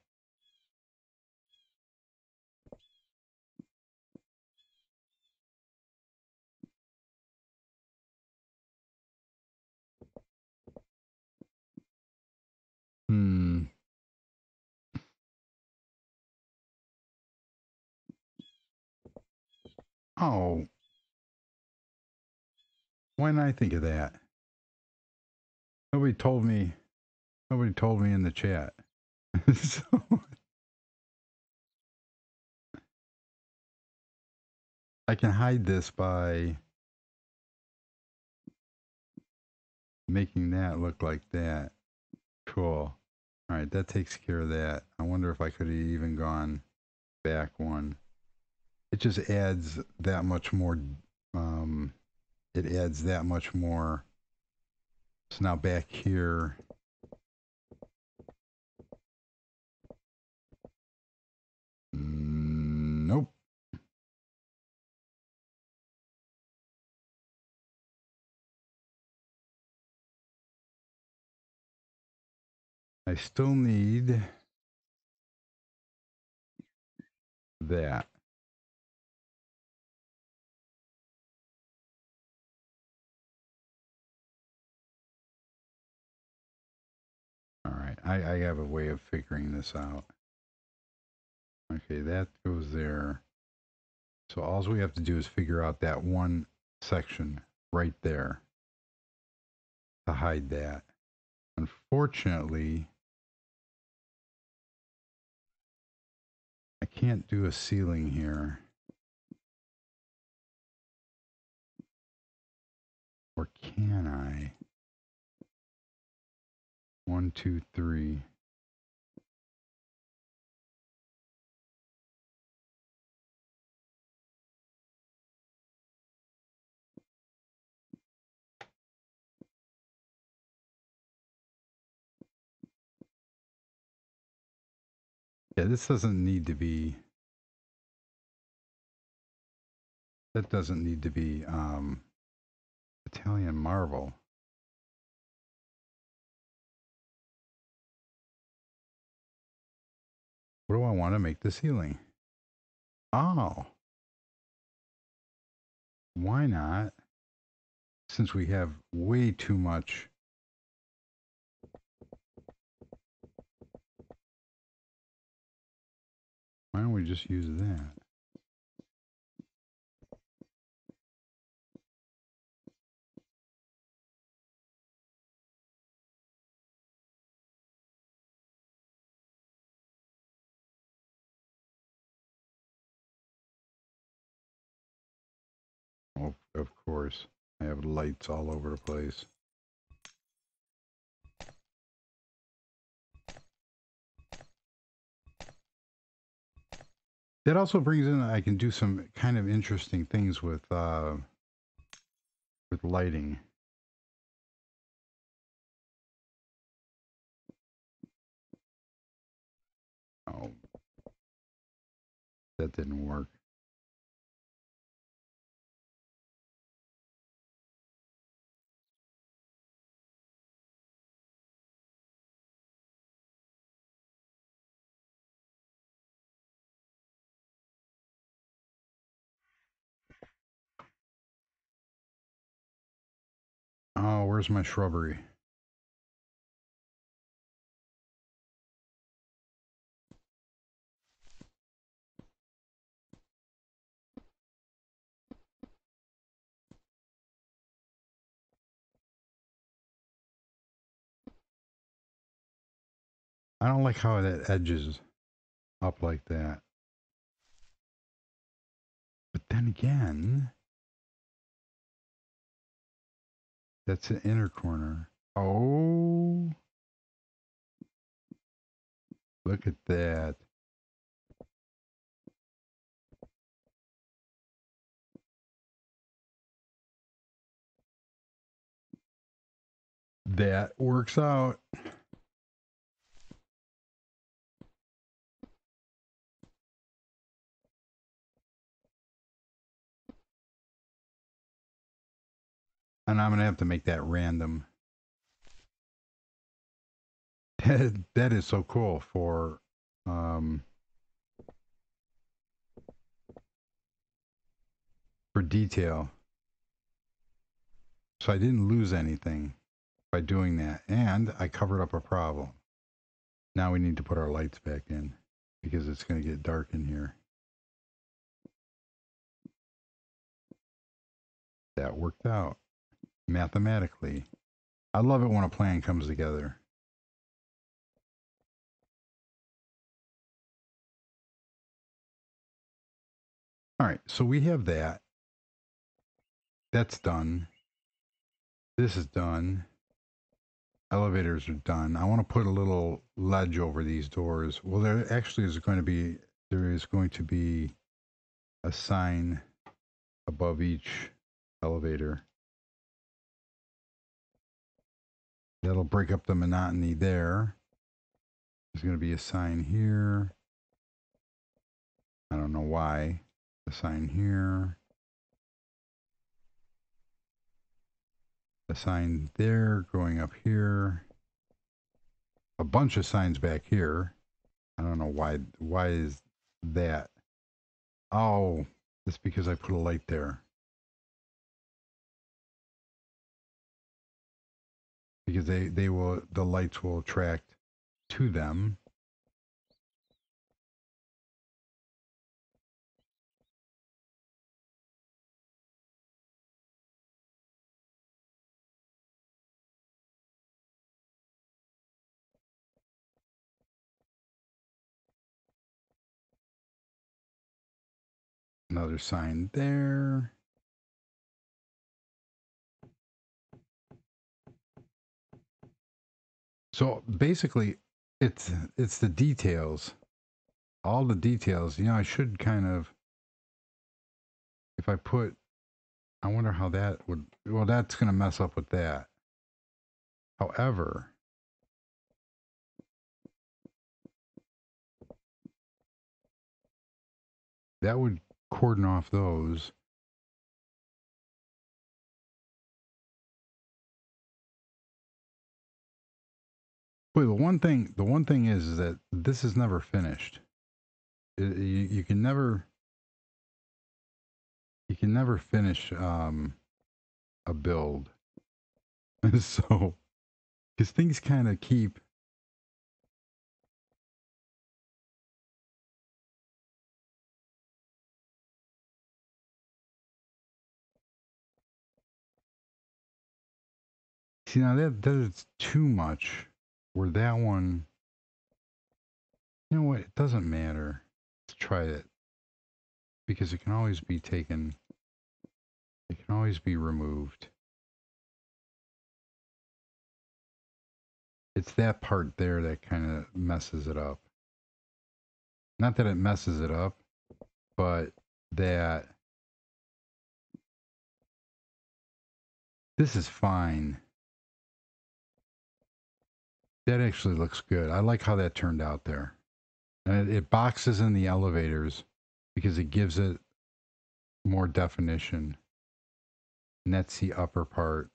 Hmm. Oh, why didn't I think of that? Nobody told me. Nobody told me in the chat. So I can hide this by making that look like that. Cool. All right, that takes care of that. I wonder if I could have even gone back one. It just adds that much more. Um, it adds that much more. So now back here. Nope. I still need that. All right, I have a way of figuring this out. Okay, that goes there. So all we have to do is figure out that one section right there to hide that. Unfortunately, I can't do a ceiling here. Or can I? 1, 2, 3. Yeah, this doesn't need to be... that doesn't need to be Italian marble. What do I want to make the ceiling? Oh, why not? Since we have way too much. Why don't we just use that? Oh, of course. I have lights all over the place. That also brings in, I can do some kind of interesting things with lighting. Oh, that didn't work. Oh, where's my shrubbery? I don't like how that edges up like that. But then again, that's the inner corner. Oh, Look at that. That works out. And I'm going to have to make that random. That is so cool um, for detail. So I didn't lose anything by doing that. And I covered up a problem. Now we need to put our lights back in because it's going to get dark in here. That worked out mathematically. I love it when a plan comes together. All right, so we have that. That's done. This is done. Elevators are done. I want to put a little ledge over these doors. Well, there actually is going to be a sign above each elevator. That'll break up the monotony there. There's going to be a sign here. I don't know why. A sign here. A sign there going up here. A bunch of signs back here. I don't know why. Why is that? Oh, it's because I put a light there. Because the lights will attract to them. Another sign there. So basically, it's the details, all the details. You know, I should kind of, if I put, I wonder how that would. Well, that's going to mess up with that. However, that would cordon off those. But the one thing is that this is never finished. You can never finish a build. So, because things kind of keep. See, now that is too much. Where that one, you know what? It doesn't matter. Let's try it because it can always be taken. It can always be removed. It's that part there that kind of messes it up. Not that it messes it up, but that this is fine. That actually looks good. I like how that turned out there. And it boxes in the elevators because it gives it more definition. And that's the upper part.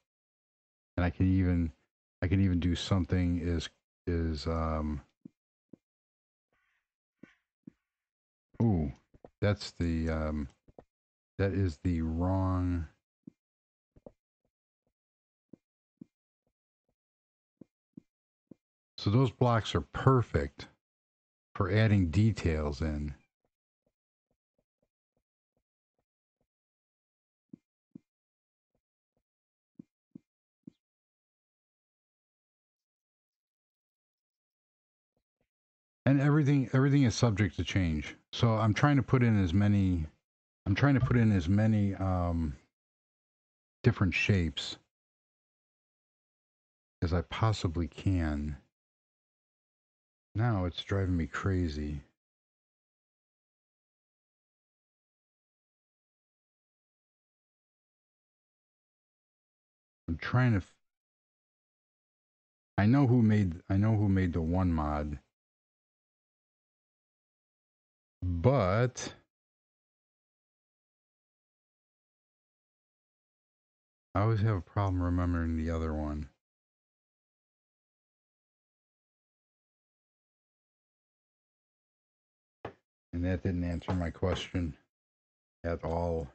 And I can even do something is ooh, that's that is the wrong. So those blocks are perfect for adding details in. And everything is subject to change. So I'm trying to put in as many different shapes as I possibly can. Now it's driving me crazy. I'm trying to. I know who made. I know who made the one mod, but I always have a problem remembering the other one. And that didn't answer my question at all.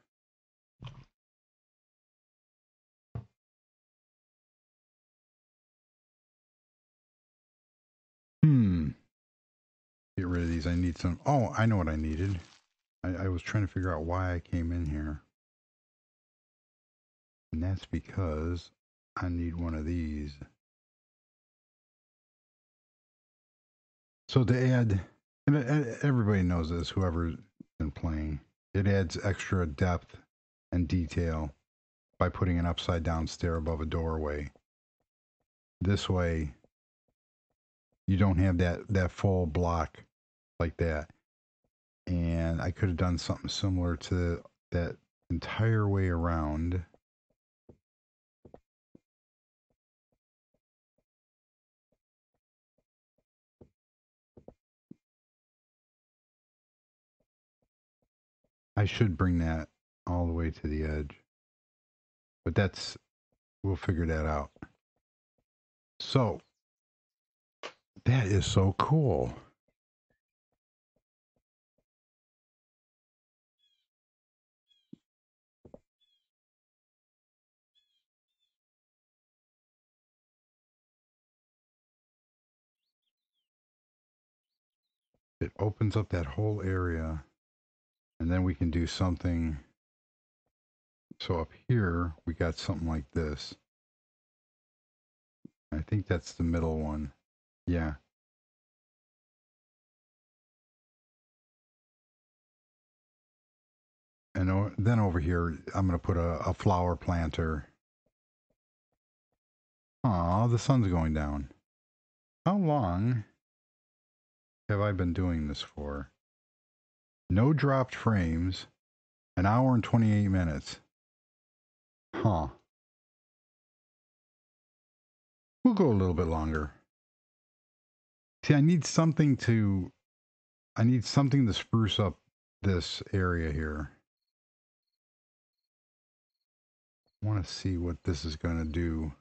Get rid of these. I need some. Oh, I know what I needed. I was trying to figure out why I came in here. And that's because I need one of these. So to add, and everybody knows this, whoever's been playing, it adds extra depth and detail by putting an upside down stair above a doorway. This way, you don't have that full block like that. And I could have done something similar to that entire way around. I should bring that all the way to the edge. But we'll figure that out. So, that is so cool. It opens up that whole area, and then we can do something. So up here, we got something like this. I think that's the middle one. Yeah. And then over here, I'm going to put a flower planter. Aw, the sun's going down. How long have I been doing this for? No dropped frames. An hour and 28 minutes. Huh. We'll go a little bit longer. See, I need something to spruce up this area here. I want to see what this is going to do.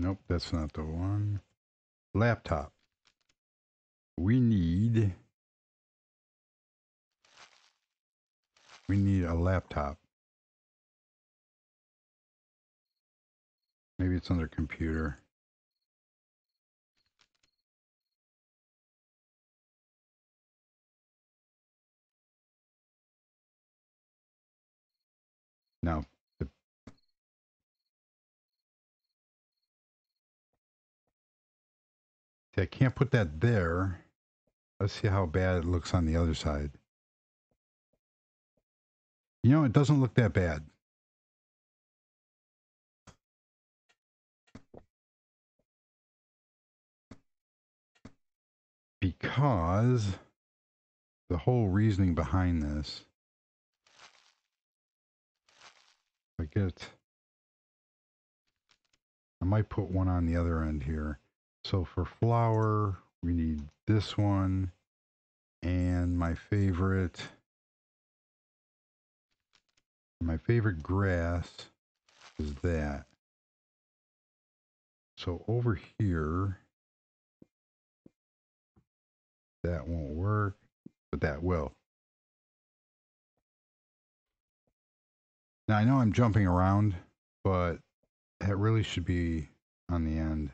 Nope, that's not the one. Laptop. We need a laptop. Maybe it's under computer. Now, I can't put that there. Let's see how bad it looks on the other side. You know, it doesn't look that bad. Because the whole reasoning behind this, I might put one on the other end here. So for flower, we need this one. And my favorite grass is that. So over here, that won't work, but that will. Now I know I'm jumping around, but that really should be on the end.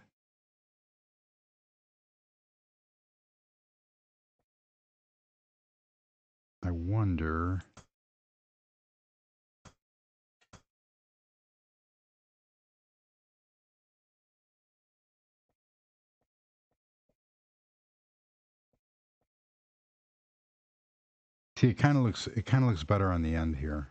I wonder. See, it kind of looks better on the end here.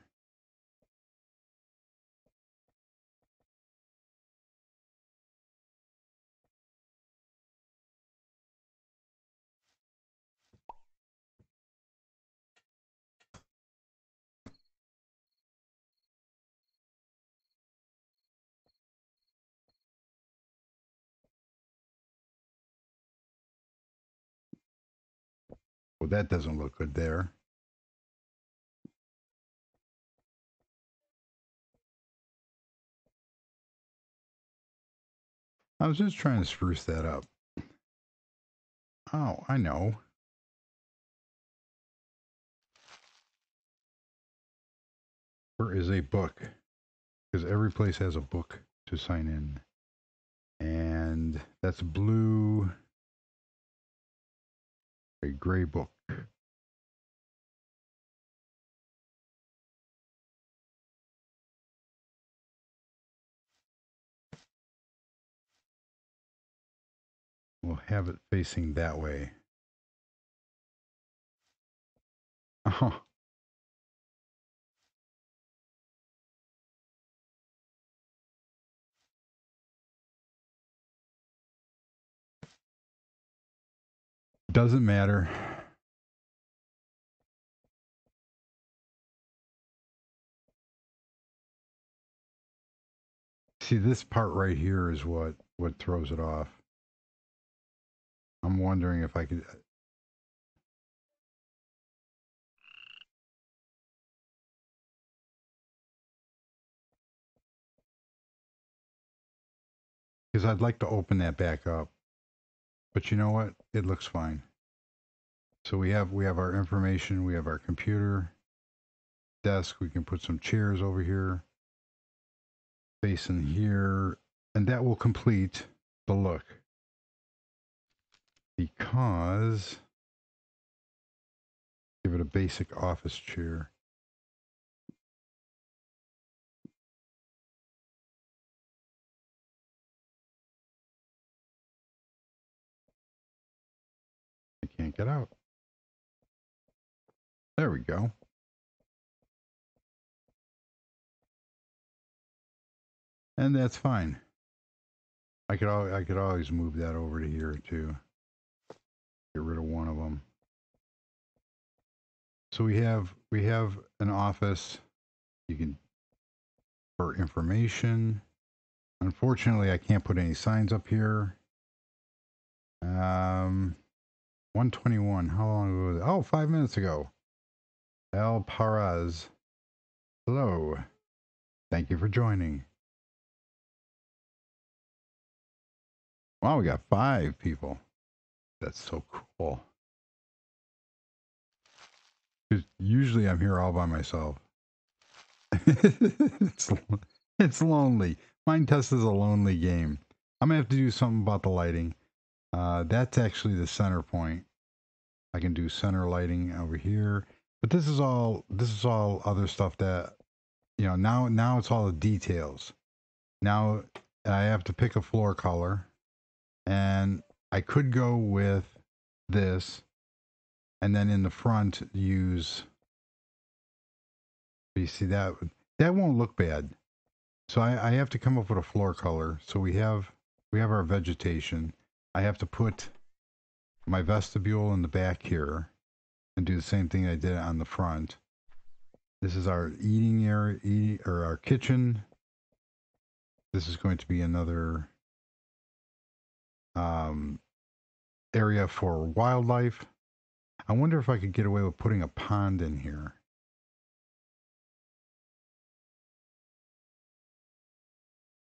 Well, that doesn't look good there. I was just trying to spruce that up. Oh, I know. Where is a book? Because every place has a book to sign in. And that's blue, a gray book. We'll have it facing that way. Oh, doesn't matter. See, this part right here is what throws it off. I'm wondering if I could. Because I'd like to open that back up. But you know what? It looks fine. So we have our information, we have our computer desk, we can put some chairs over here, facing here, and that will complete the look. Because give it a basic office chair. I can't get out. There we go. And that's fine. I could always move that over to here too. Get rid of one of them. So we have an office. You can for information. Unfortunately, I can't put any signs up here. 121. How long ago was it? Oh, 5 minutes ago. El Paraz. Hello. Thank you for joining. Wow, we got 5 people. That's so cool. Because usually I'm here all by myself. it's, it's lonely. Mind Test is a lonely game. I'm going to have to do something about the lighting. That's actually the center point. I can do center lighting over here. But this is all other stuff that, you know, now it's all the details. Now I have to pick a floor color, and I could go with this, and then in the front use. You see that won't look bad. So I have to come up with a floor color. So we have our vegetation. I have to put my vestibule in the back here, and do the same thing I did on the front. This is our eating area, or our kitchen. This is going to be another area for wildlife. I wonder if I could get away with putting a pond in here.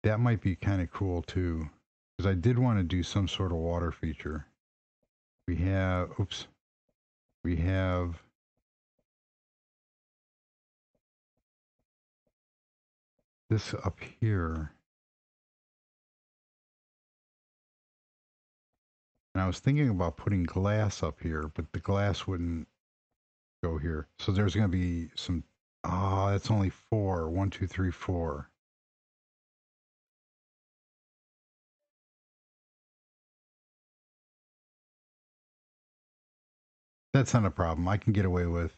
That might be kind of cool too, because I did want to do some sort of water feature. We have, oops, we have this up here. And I was thinking about putting glass up here, but the glass wouldn't go here. So there's going to be some, oh, that's only 4. 1, 2, 3, 4. That's not a problem. I can get away with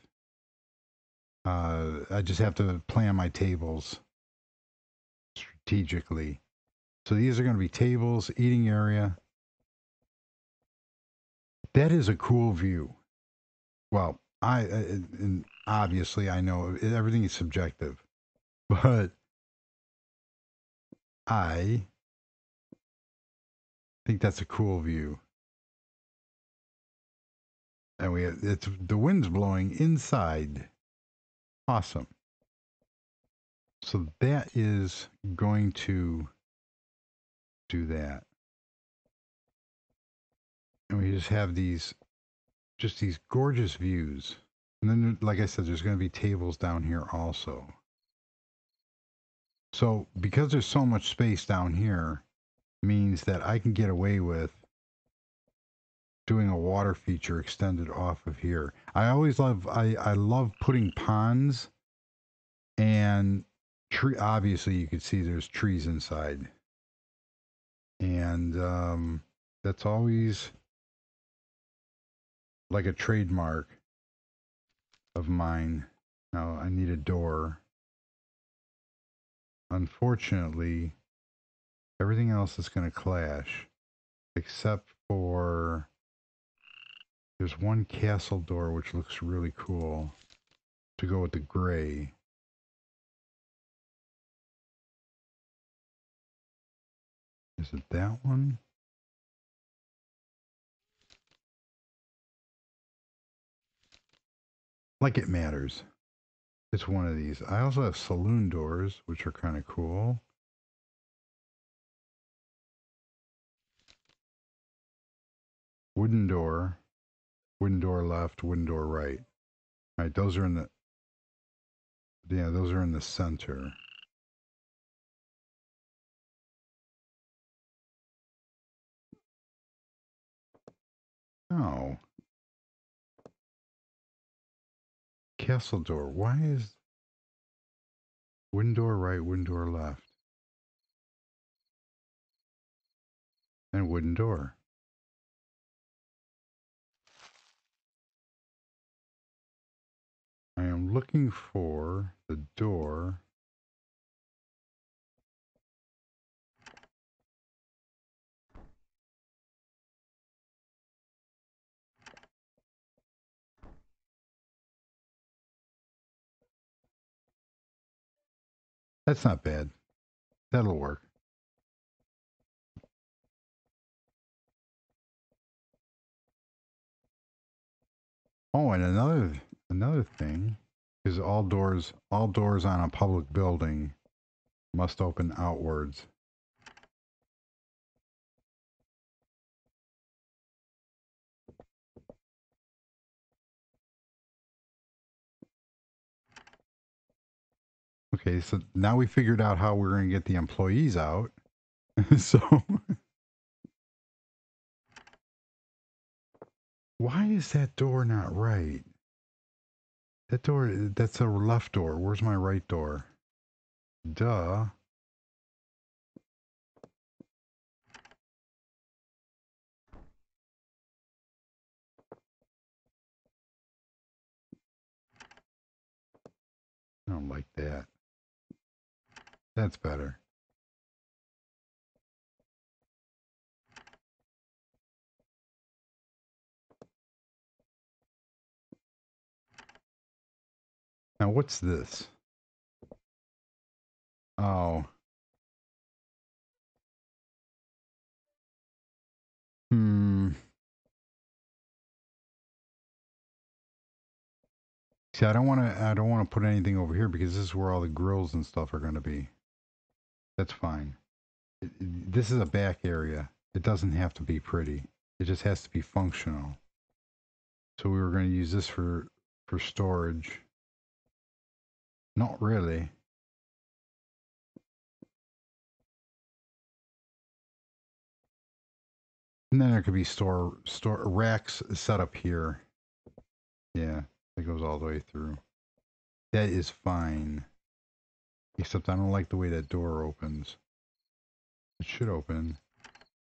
I just have to plan my tables strategically. So these are going to be tables, eating area. That is a cool view. Well, and obviously I know everything is subjective, but I think that's a cool view. And it's the wind's blowing inside. Awesome. So that is going to do that. And we just have these gorgeous views. And then, like I said, there's going to be tables down here also. So because there's so much space down here, means that I can get away with doing a water feature extended off of here. I love putting ponds and tree. Obviously, you can see there's trees inside, and that's always like a trademark of mine. Now I need a door. Unfortunately, everything else is going to clash, except for there's one castle door which looks really cool to go with the gray. Is it that one? Like it matters. It's one of these. I also have saloon doors, which are kind of cool. Wooden door left, wooden door right. All right, those are in the, yeah, those are in the center. Oh, castle door. Why is wooden door right, wooden door left, and wooden door? I am looking for the door. That's not bad. That'll work. Oh, and another thing is all doors on a public building must open outwards. Okay, so now we figured out how we're going to get the employees out. So why is that door not right? That door, that's a left door. Where's my right door? Duh. I don't like that. That's better. Now, what's this? Oh. Hmm. See, I don't want to put anything over here because this is where all the grills and stuff are going to be. That's fine. This is a back area. It doesn't have to be pretty. It just has to be functional. So we were going to use this for storage. Not really. And then there could be store racks set up here. Yeah, that goes all the way through. That is fine. Except I don't like the way that door opens. It should open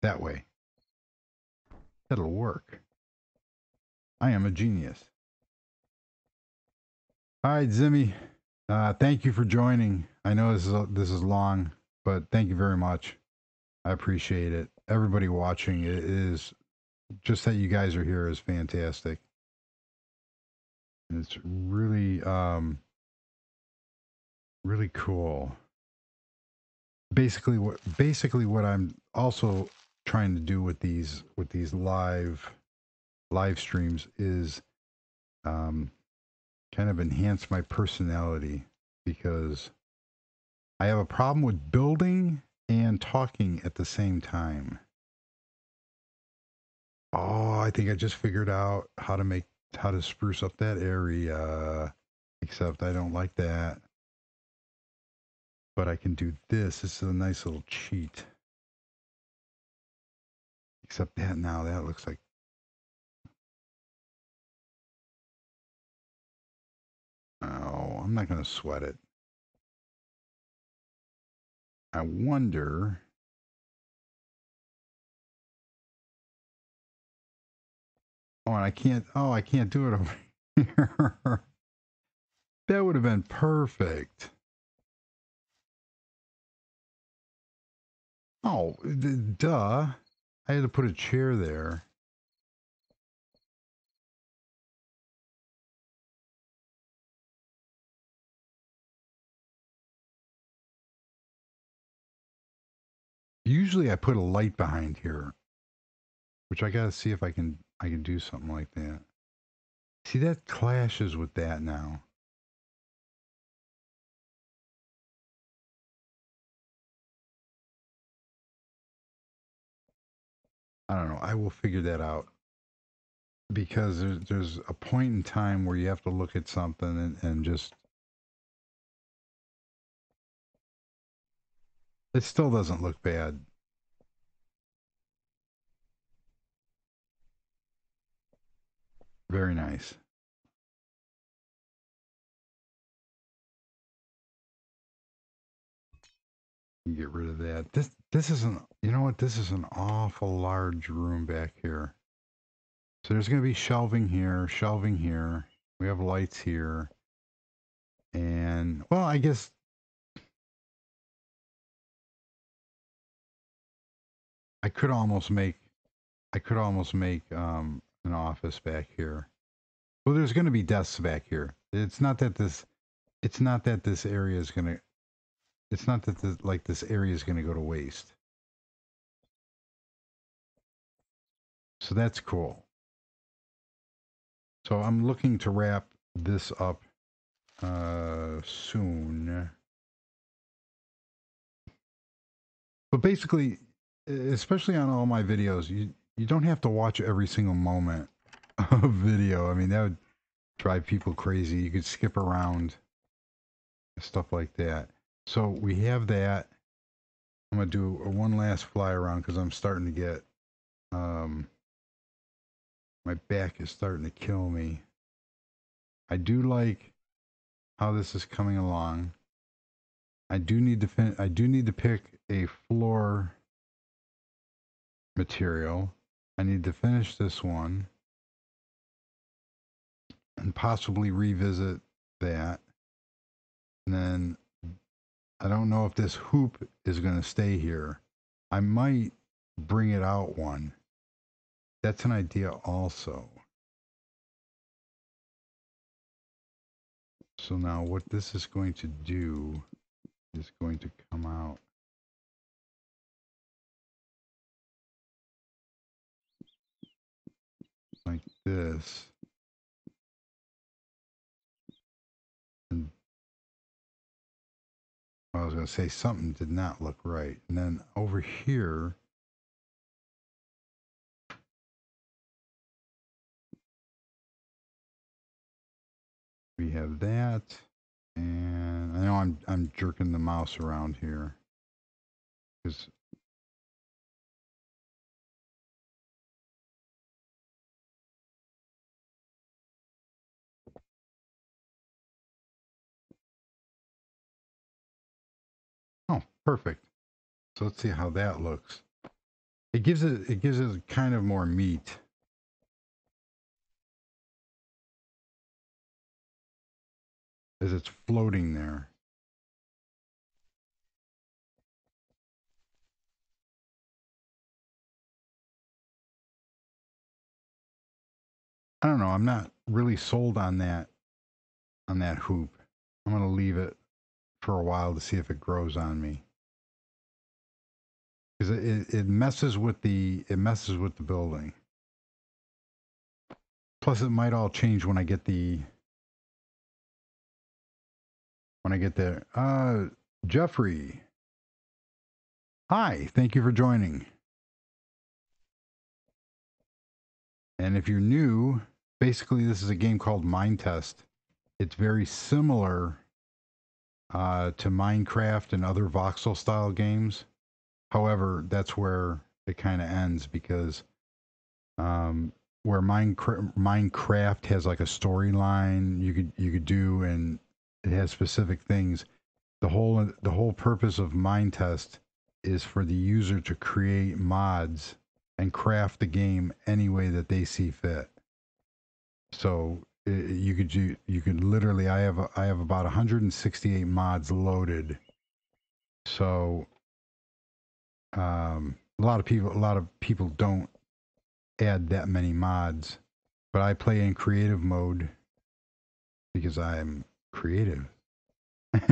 that way. That'll work. I am a genius. All right, Zimmy. Thank you for joining. I know this is long, but thank you very much. I appreciate it. Everybody watching, it is just that you guys are here is fantastic. It's really really cool. Basically what I'm also trying to do with these live streams is um, kind of enhance my personality because I have a problem with building and talking at the same time. Oh, I think I just figured out how to spruce up that area. Except I don't like that. But I can do this. This is a nice little cheat. Except that now that looks like, oh, I'm not going to sweat it. I wonder. Oh, and I can't. Oh, I can't do it over here. That would have been perfect. Oh, duh. I had to put a chair there. Usually I put a light behind here, which I got to see if I can do something like that. See, that clashes with that now. I don't know. I will figure that out because there's a point in time where you have to look at something and just it still doesn't look bad. Very nice. You get rid of that. This is an you know what? This is an awful large room back here. So there's going to be shelving here, shelving here. We have lights here. And well, I guess I could almost make an office back here. Well, there's going to be desks back here. It's not that this area is going to it's not that this area is going to go to waste. So that's cool. So I'm looking to wrap this up soon. But basically, especially on all my videos, you don't have to watch every single moment of video. I mean, that would drive people crazy. You could skip around stuff like that. So we have that. I'm gonna do one last fly around because I'm starting to get my back is starting to kill me. I do like how this is coming along. I do need to I do need to pick a floor material. I need to finish this one and possibly revisit that. And then I don't know if this hoop is going to stay here. I might bring it out one. That's an idea also. So now what this is going to do is going to come out like this. And I was going to say something did not look right. And then over here, we have that. And I know I'm jerking the mouse around here because oh, perfect. So let's see how that looks. It gives it kind of more meat. as it's floating there. I don't know. I'm not really sold on that hoop. I'm gonna leave it for a while to see if it grows on me because it messes with the building. Plus, it might all change when I get there. Jeffrey, hi. Thank you for joining. And if you're new, basically this is a game called Mind Test. It's very similar to Minecraft and other voxel style games. However, that's where it kind of ends because where Minecraft has like a storyline you could do, and it has specific things. The whole purpose of Mind Test is for the user to create mods and craft the game any way that they see fit. So you could literally I have about 168 mods loaded. So a lot of people don't add that many mods, but I play in creative mode because I'm creative. All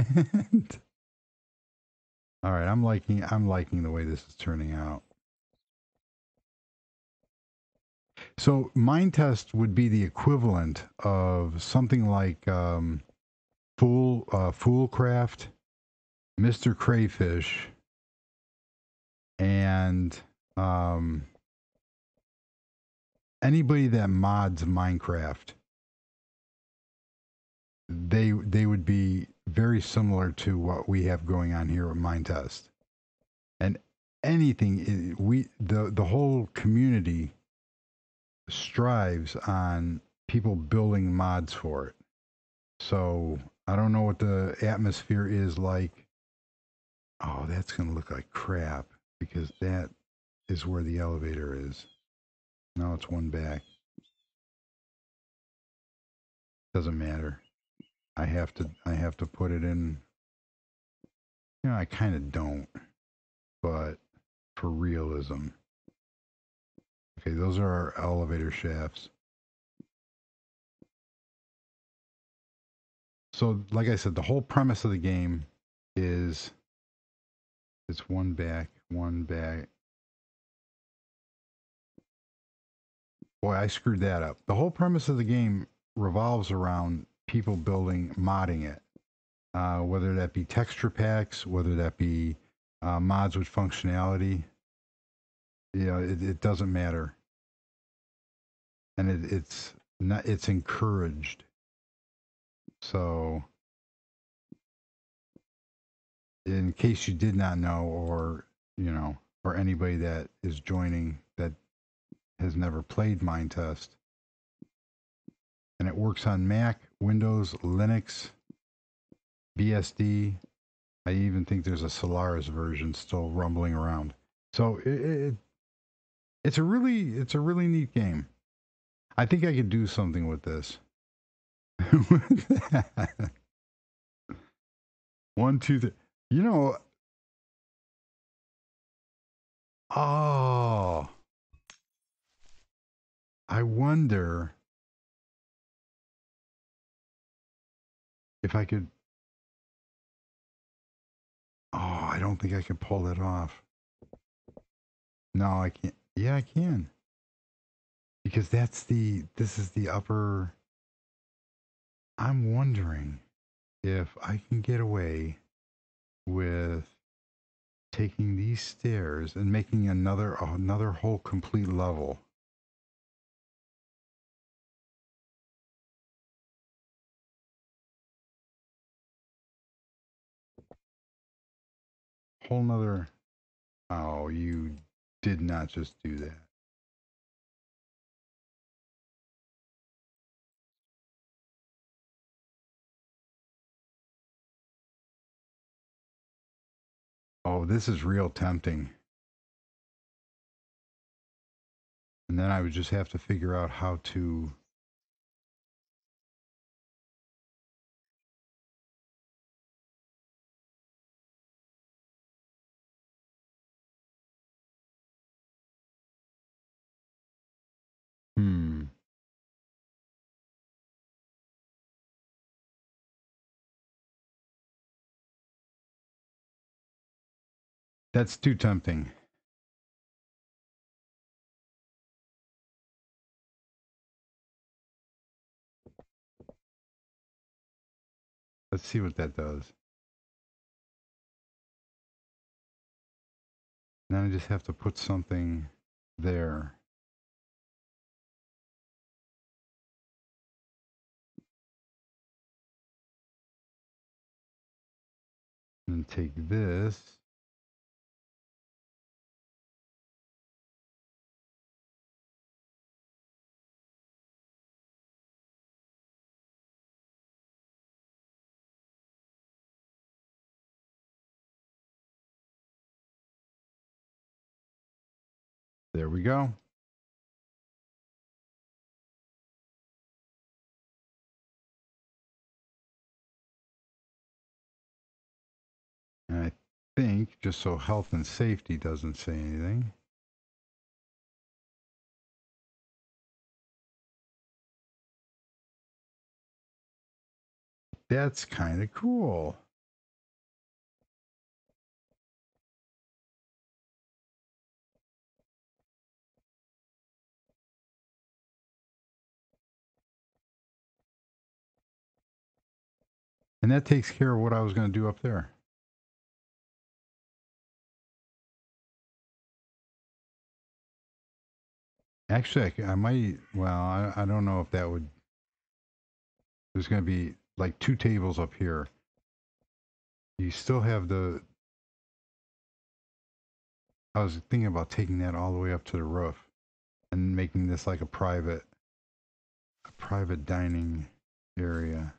right, I'm liking the way this is turning out. So Mind Test would be the equivalent of something like Foolcraft, Mr. Crayfish, and um, anybody that mods Minecraft. They would be very similar to what we have going on here at Mind Test. And anything the whole community strives on people building mods for it. So I don't know what the atmosphere is like. Oh, that's gonna look like crap because that is where the elevator is. Now it's one back. Doesn't matter. I have to put it in. I kind of don't, but for realism. Okay, those are our elevator shafts. So, like I said, the whole premise of the game is it's one back, one back. Boy, I screwed that up. The whole premise of the game revolves around people modding it, whether that be texture packs, whether that be mods with functionality. It doesn't matter, and it's not. It's encouraged. So, in case you did not know, or anybody that is joining that has never played Mind Test, and it works on Mac, Windows, Linux, BSD. I even think there's a Solaris version still rumbling around. So it's a really neat game. I think I could do something with this. One, two, three. You know, oh, I wonder if I could. Oh, I don't think I can pull that off. No, I can't. Yeah, I can. Because this is the upper. I'm wondering if I can get away with taking these stairs and making another whole complete level. Whole nother. Oh, you did not just do that. Oh, this is real tempting. And then I would just have to figure out how to. That's too tempting. Let's see what that does. Now I just have to put something there. And take this. There we go. And I think, just so health and safety doesn't say anything, that's kind of cool. And that takes care of what I was going to do up there. Actually, I might, well, I don't know if that would, there's going to be like 2 tables up here. You still have the, I was thinking about taking that all the way up to the roof and making this like a private dining area.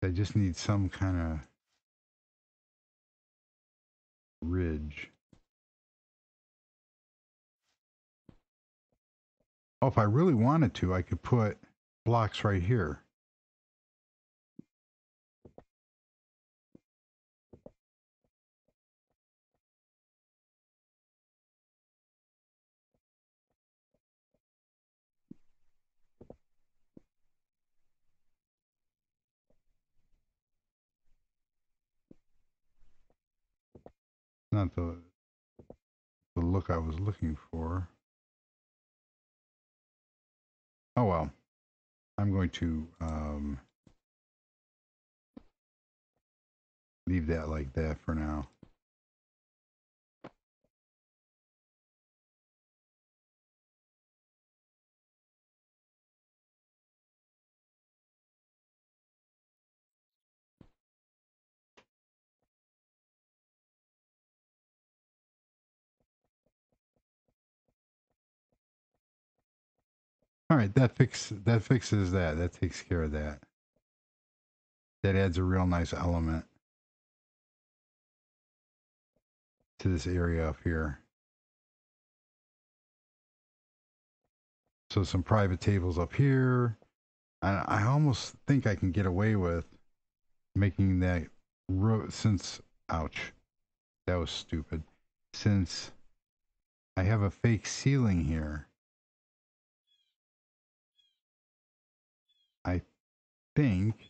I just need some kind of ridge. Oh, if I really wanted to, I could put blocks right here. Not the look I was looking for. Oh well, I'm going to leave that like that for now. All right, that fixes that. That takes care of that. That adds a real nice element to this area up here. So some private tables up here. I almost think I can get away with making that since, ouch, that was stupid. Since I have a fake ceiling here, I think,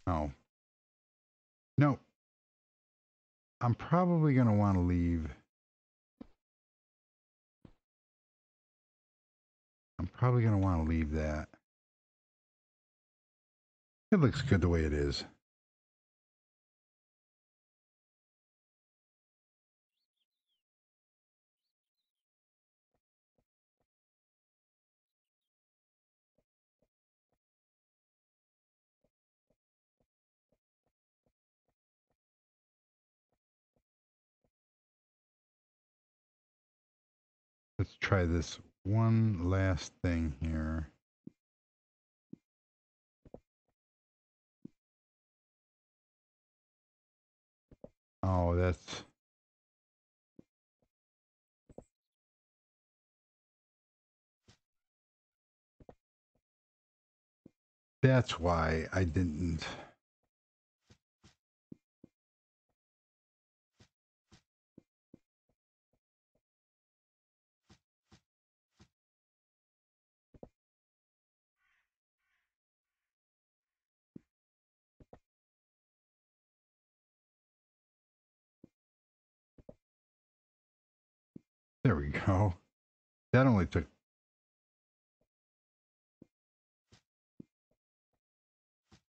oh, no, I'm probably going to want to leave. I'm probably going to want to leave that. It looks good the way it is. Let's try this one last thing here. Oh, that's why I didn't. There we go. That only took.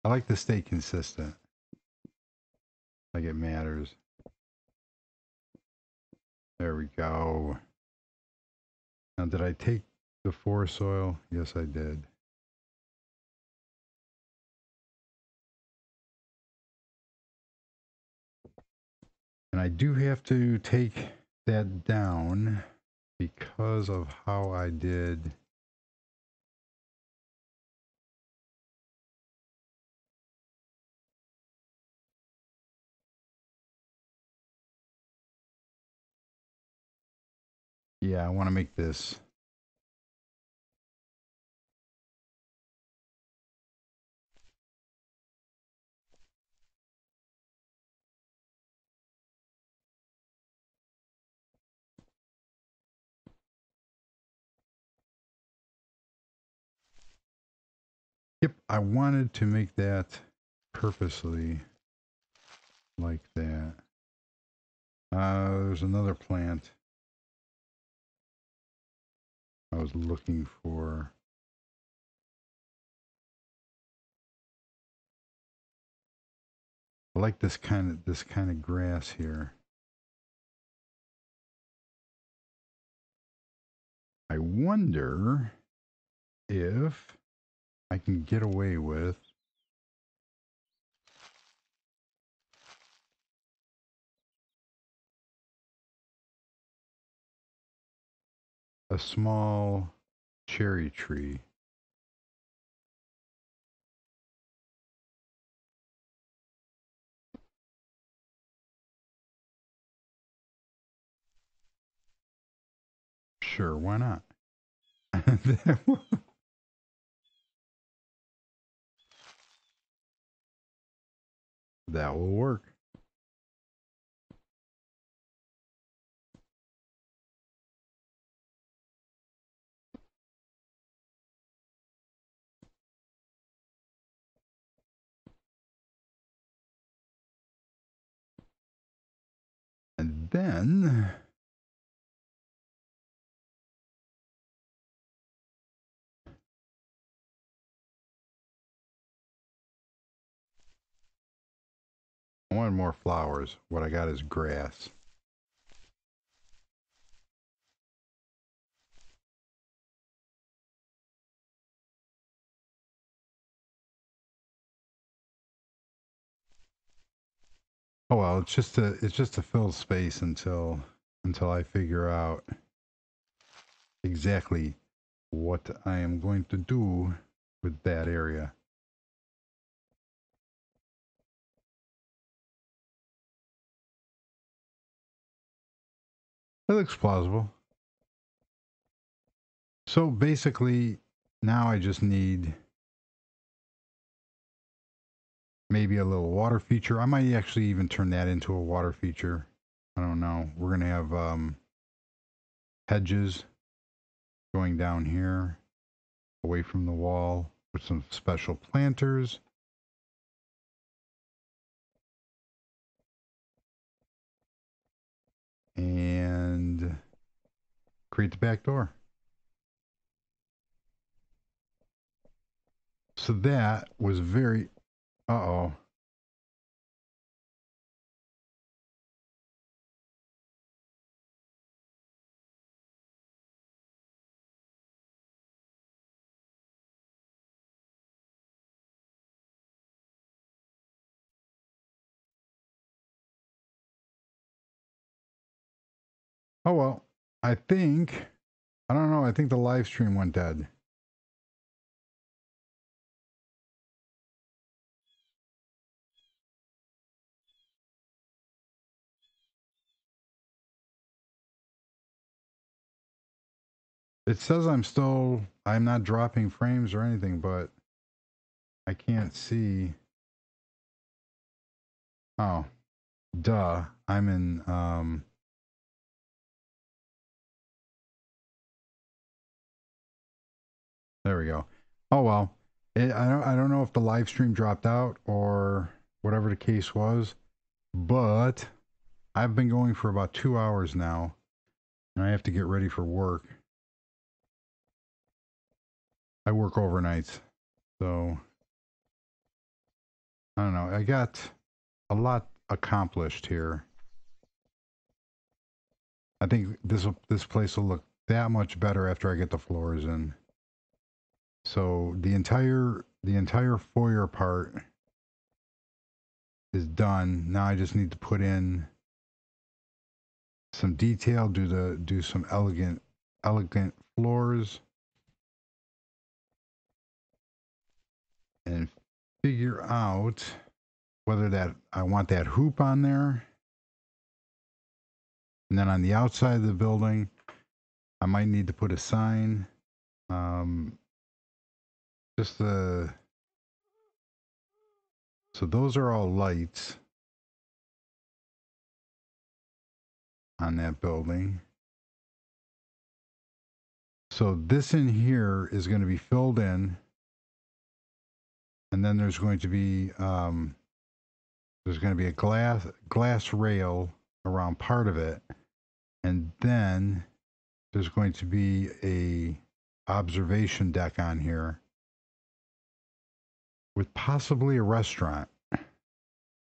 I like to stay consistent. Like it matters. There we go. Now, did I take the forest soil? Yes, I did. And I do have to take that down because of how I did. Yeah, I want to make this. Yep, I wanted to make that purposely like that. There's another plant I was looking for. I like this kind of grass here. I wonder if I can get away with a small cherry tree. Sure, why not? That will work. And then I wanted more flowers. What I got is grass. Oh well, it's just to fill space until I figure out exactly what I am going to do with that area. It looks plausible. So basically, now I just need maybe a little water feature. I might actually even turn that into a water feature. I don't know. We're gonna have hedges going down here away from the wall with some special planters. And create the back door. So that was very. Uh oh. Oh well. I think. I don't know. I think the live stream went dead. It says I'm not dropping frames or anything, but I can't see. Oh, duh. I'm in, there we go. Oh, well. I don't know if the live stream dropped out or whatever the case was, but I've been going for about 2 hours now. And I have to get ready for work. I work overnights, so I don't know. I got a lot accomplished here. I think this place will look that much better after I get the floors in. So the entire foyer part is done. Now I just need to put in some detail, do some elegant floors, and figure out whether that I want that hoop on there. And then on the outside of the building, I might need to put a sign. Um, just the So those are all lights on that building. So this in here is going to be filled in, and then there's going to be a glass rail around part of it, and then there's going to be a observation deck on here with possibly a restaurant.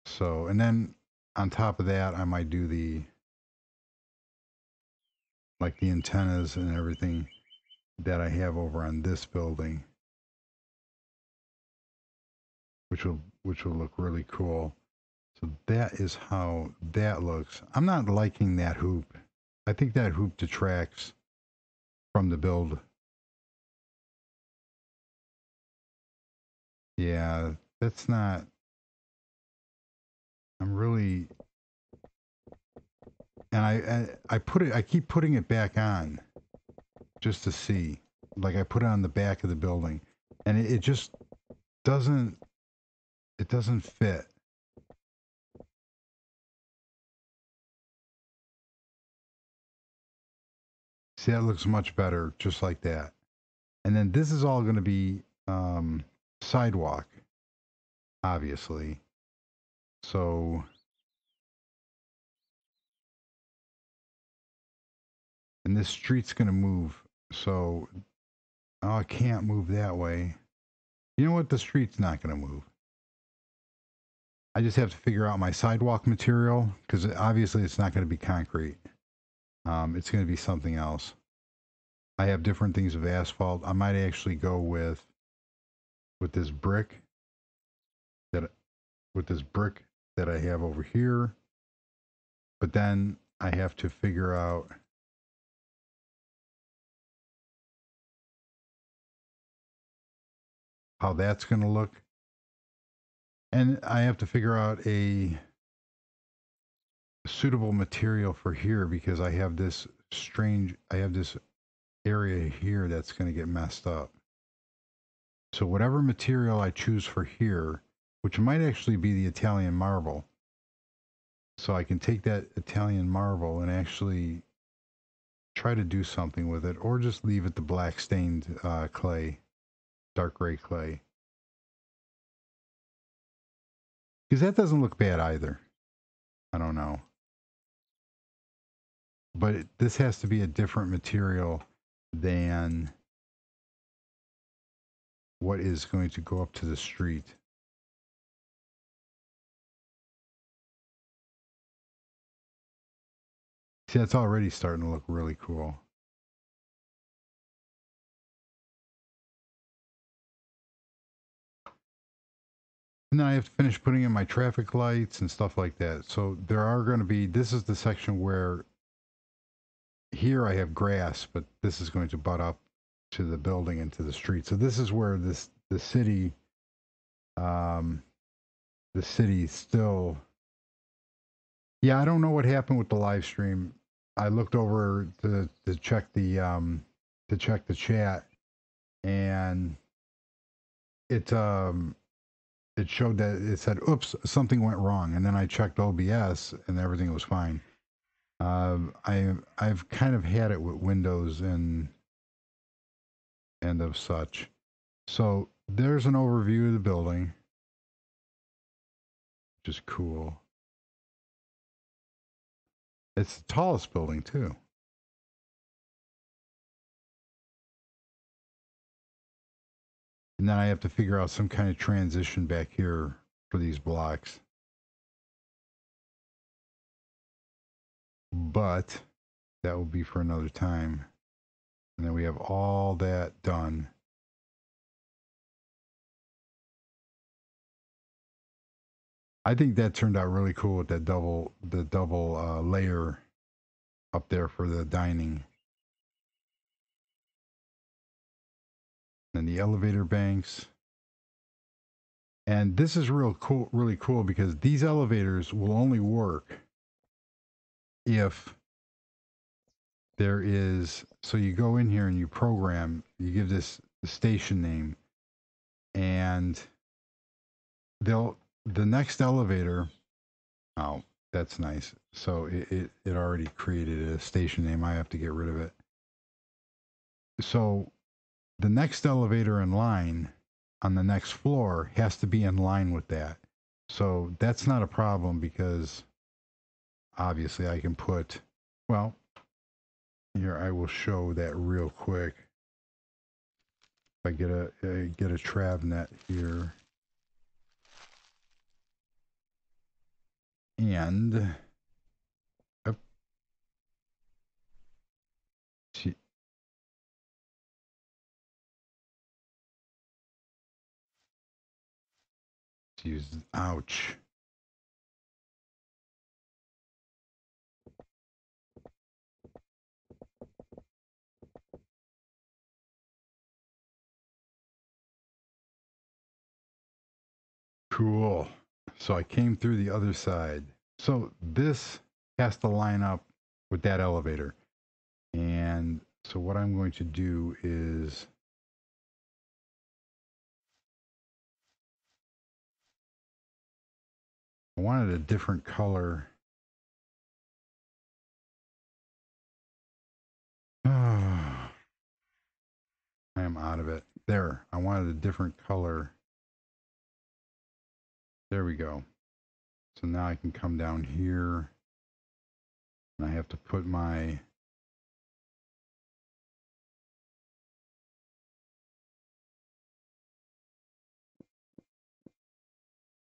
So, and then on top of that, I might do the antennas and everything that I have over on this building, which will look really cool. So that is how that looks. I'm not liking that hoop. I think that hoop detracts from the build. Yeah, that's not. I'm really, and I put it. I keep putting it back on just to see. Like I put it on the back of the building, and it just doesn't. It doesn't fit. See, that looks much better, just like that. And then this is all going to be sidewalk, obviously. So, and this street's going to move. So, oh, I can't move that way. You know what? The street's not going to move. I just have to figure out my sidewalk material because obviously it's not going to be concrete. It's going to be something else. I have different things of asphalt. I might actually go with this brick that I have over here. But then I have to figure out how that's going to look. And I have to figure out a suitable material for here because I have this area here that's going to get messed up. So whatever material I choose for here, which might actually be the Italian marble. So I can take that Italian marble and actually try to do something with it, or just leave it the black stained clay, dark gray clay. Because that doesn't look bad either. I don't know. But this has to be a different material than what is going to go up to the street. See, that's already starting to look really cool. And then I have to finish putting in my traffic lights and stuff like that. So there are going to be, this is the section where here I have grass, but this is going to butt up to the building and to the street. So this is where um, the city still, yeah, I don't know what happened with the live stream. I looked over to check the chat, and it showed that it said, "Oops, something went wrong," and then I checked OBS, and everything was fine. I've kind of had it with Windows and of such. So there's an overview of the building, which is cool. It's the tallest building too. And then I have to figure out some kind of transition back here for these blocks. But that will be for another time. And then we have all that done. I think that turned out really cool with that the double layer up there for the dining. And the elevator banks. And this is really cool because these elevators will only work if there is, so you go in here and you program, you give this the station name, and the next elevator, oh, that's nice. So it already created a station name. I have to get rid of it. So the next elevator in line on the next floor has to be in line with that. So that's not a problem because obviously I can put, well, here I will show that real quick. If I get a TravNet here, and oh, geez, ouch. Cool. So I came through the other side. So this has to line up with that elevator. And so what I'm going to do is I wanted a different color. I am out of it. There. I wanted a different color. There we go. So now I can come down here and I have to put my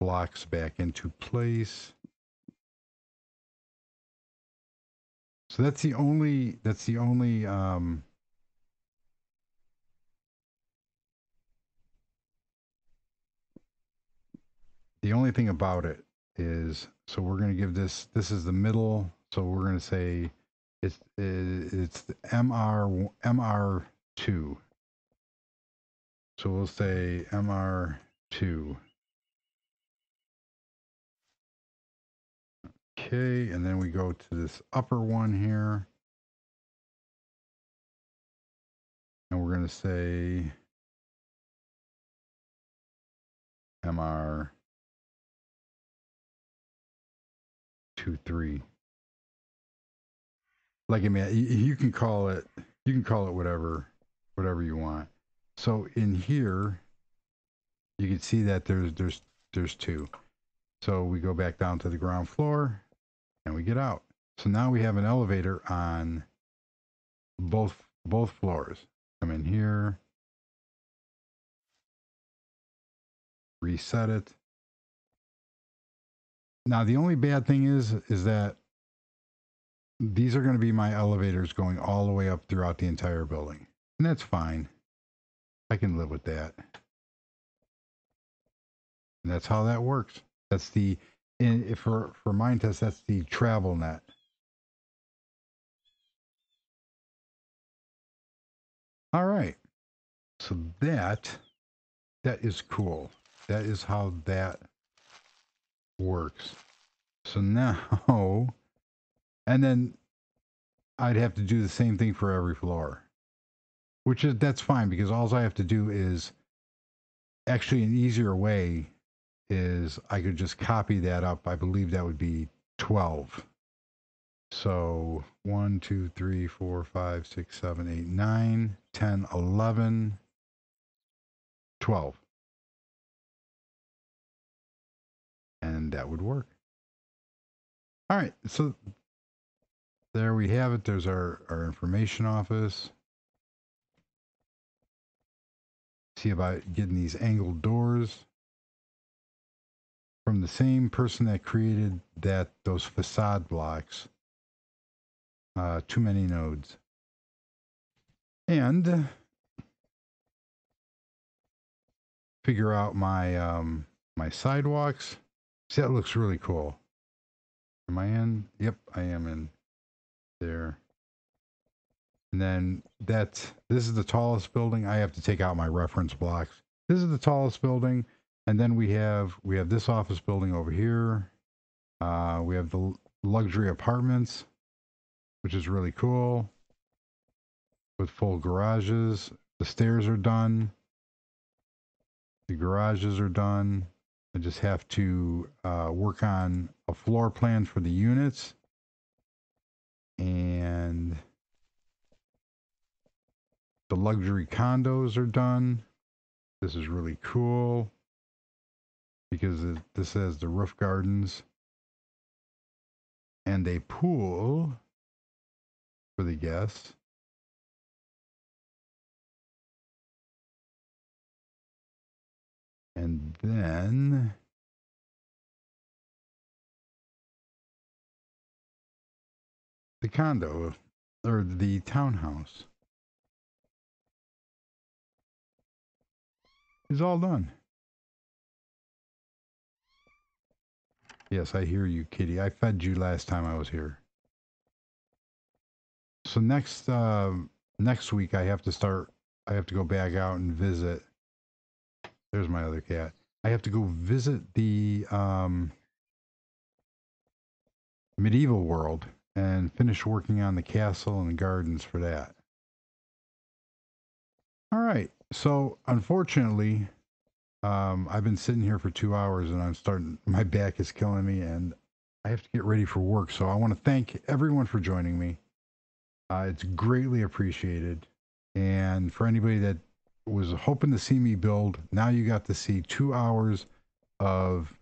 blocks back into place. So that's the only the only thing about it is, so we're going to give this is the middle, so we're going to say it's the MR2. So we'll say MR2. Okay, and then we go to this upper one here. And we're going to say MR23. Like, I mean, you can call it whatever you want. So in here, you can see that there's two. So we go back down to the ground floor and we get out. So now we have an elevator on both floors. Come in here, reset it. Now the only bad thing is that these are going to be my elevators going all the way up throughout the entire building. And that's fine. I can live with that. And that's how that works. That's the, for Mindtest, that's the travel net. All right. So that is cool. That is how that works. So now, and then I'd have to do the same thing for every floor, which is, that's fine because all I have to do is, actually an easier way is I could just copy that up. I believe that would be 12. So 1, 2, 3, 4, 5, 6, 7, 8, 9, 10, 11, 12. And that would work. All right. So there we have it. There's our information office. See about getting these angled doors from the same person that created those facade blocks. Too many nodes. And figure out my my sidewalks. See, that looks really cool. Am I in? Yep, I am in there. And then this is the tallest building. I have to take out my reference blocks. This is the tallest building, and then we have this office building over here. We have the luxury apartments, which is really cool, with full garages. The stairs are done. The garages are done. I just have to work on a floor plan for the units. And the luxury condos are done. This is really cool because this has the roof gardens and a pool for the guests. And then the condo or the townhouse is all done. Yes, I hear you, kitty. I fed you last time I was here. So next week I have to go back out and visit. There's my other cat. I have to go visit the medieval world and finish working on the castle and the gardens for that. All right. So unfortunately, I've been sitting here for 2 hours and my back is killing me and I have to get ready for work. So I want to thank everyone for joining me. It's greatly appreciated. And for anybody that was hoping to see me build, now you got to see 2 hours of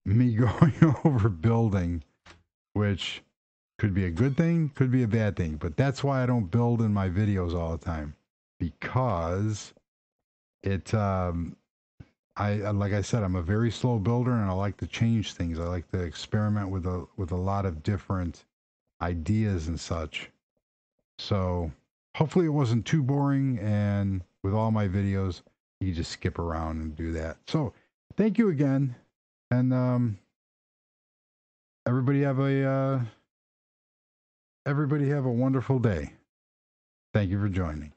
me going over building, which could be a good thing, could be a bad thing. But that's why I don't build in my videos all the time, because like I said, I'm a very slow builder and I like to change things. I like to experiment with a lot of different ideas and such. So hopefully it wasn't too boring, and with all my videos, you just skip around and do that. So thank you again, and everybody have a wonderful day. Thank you for joining.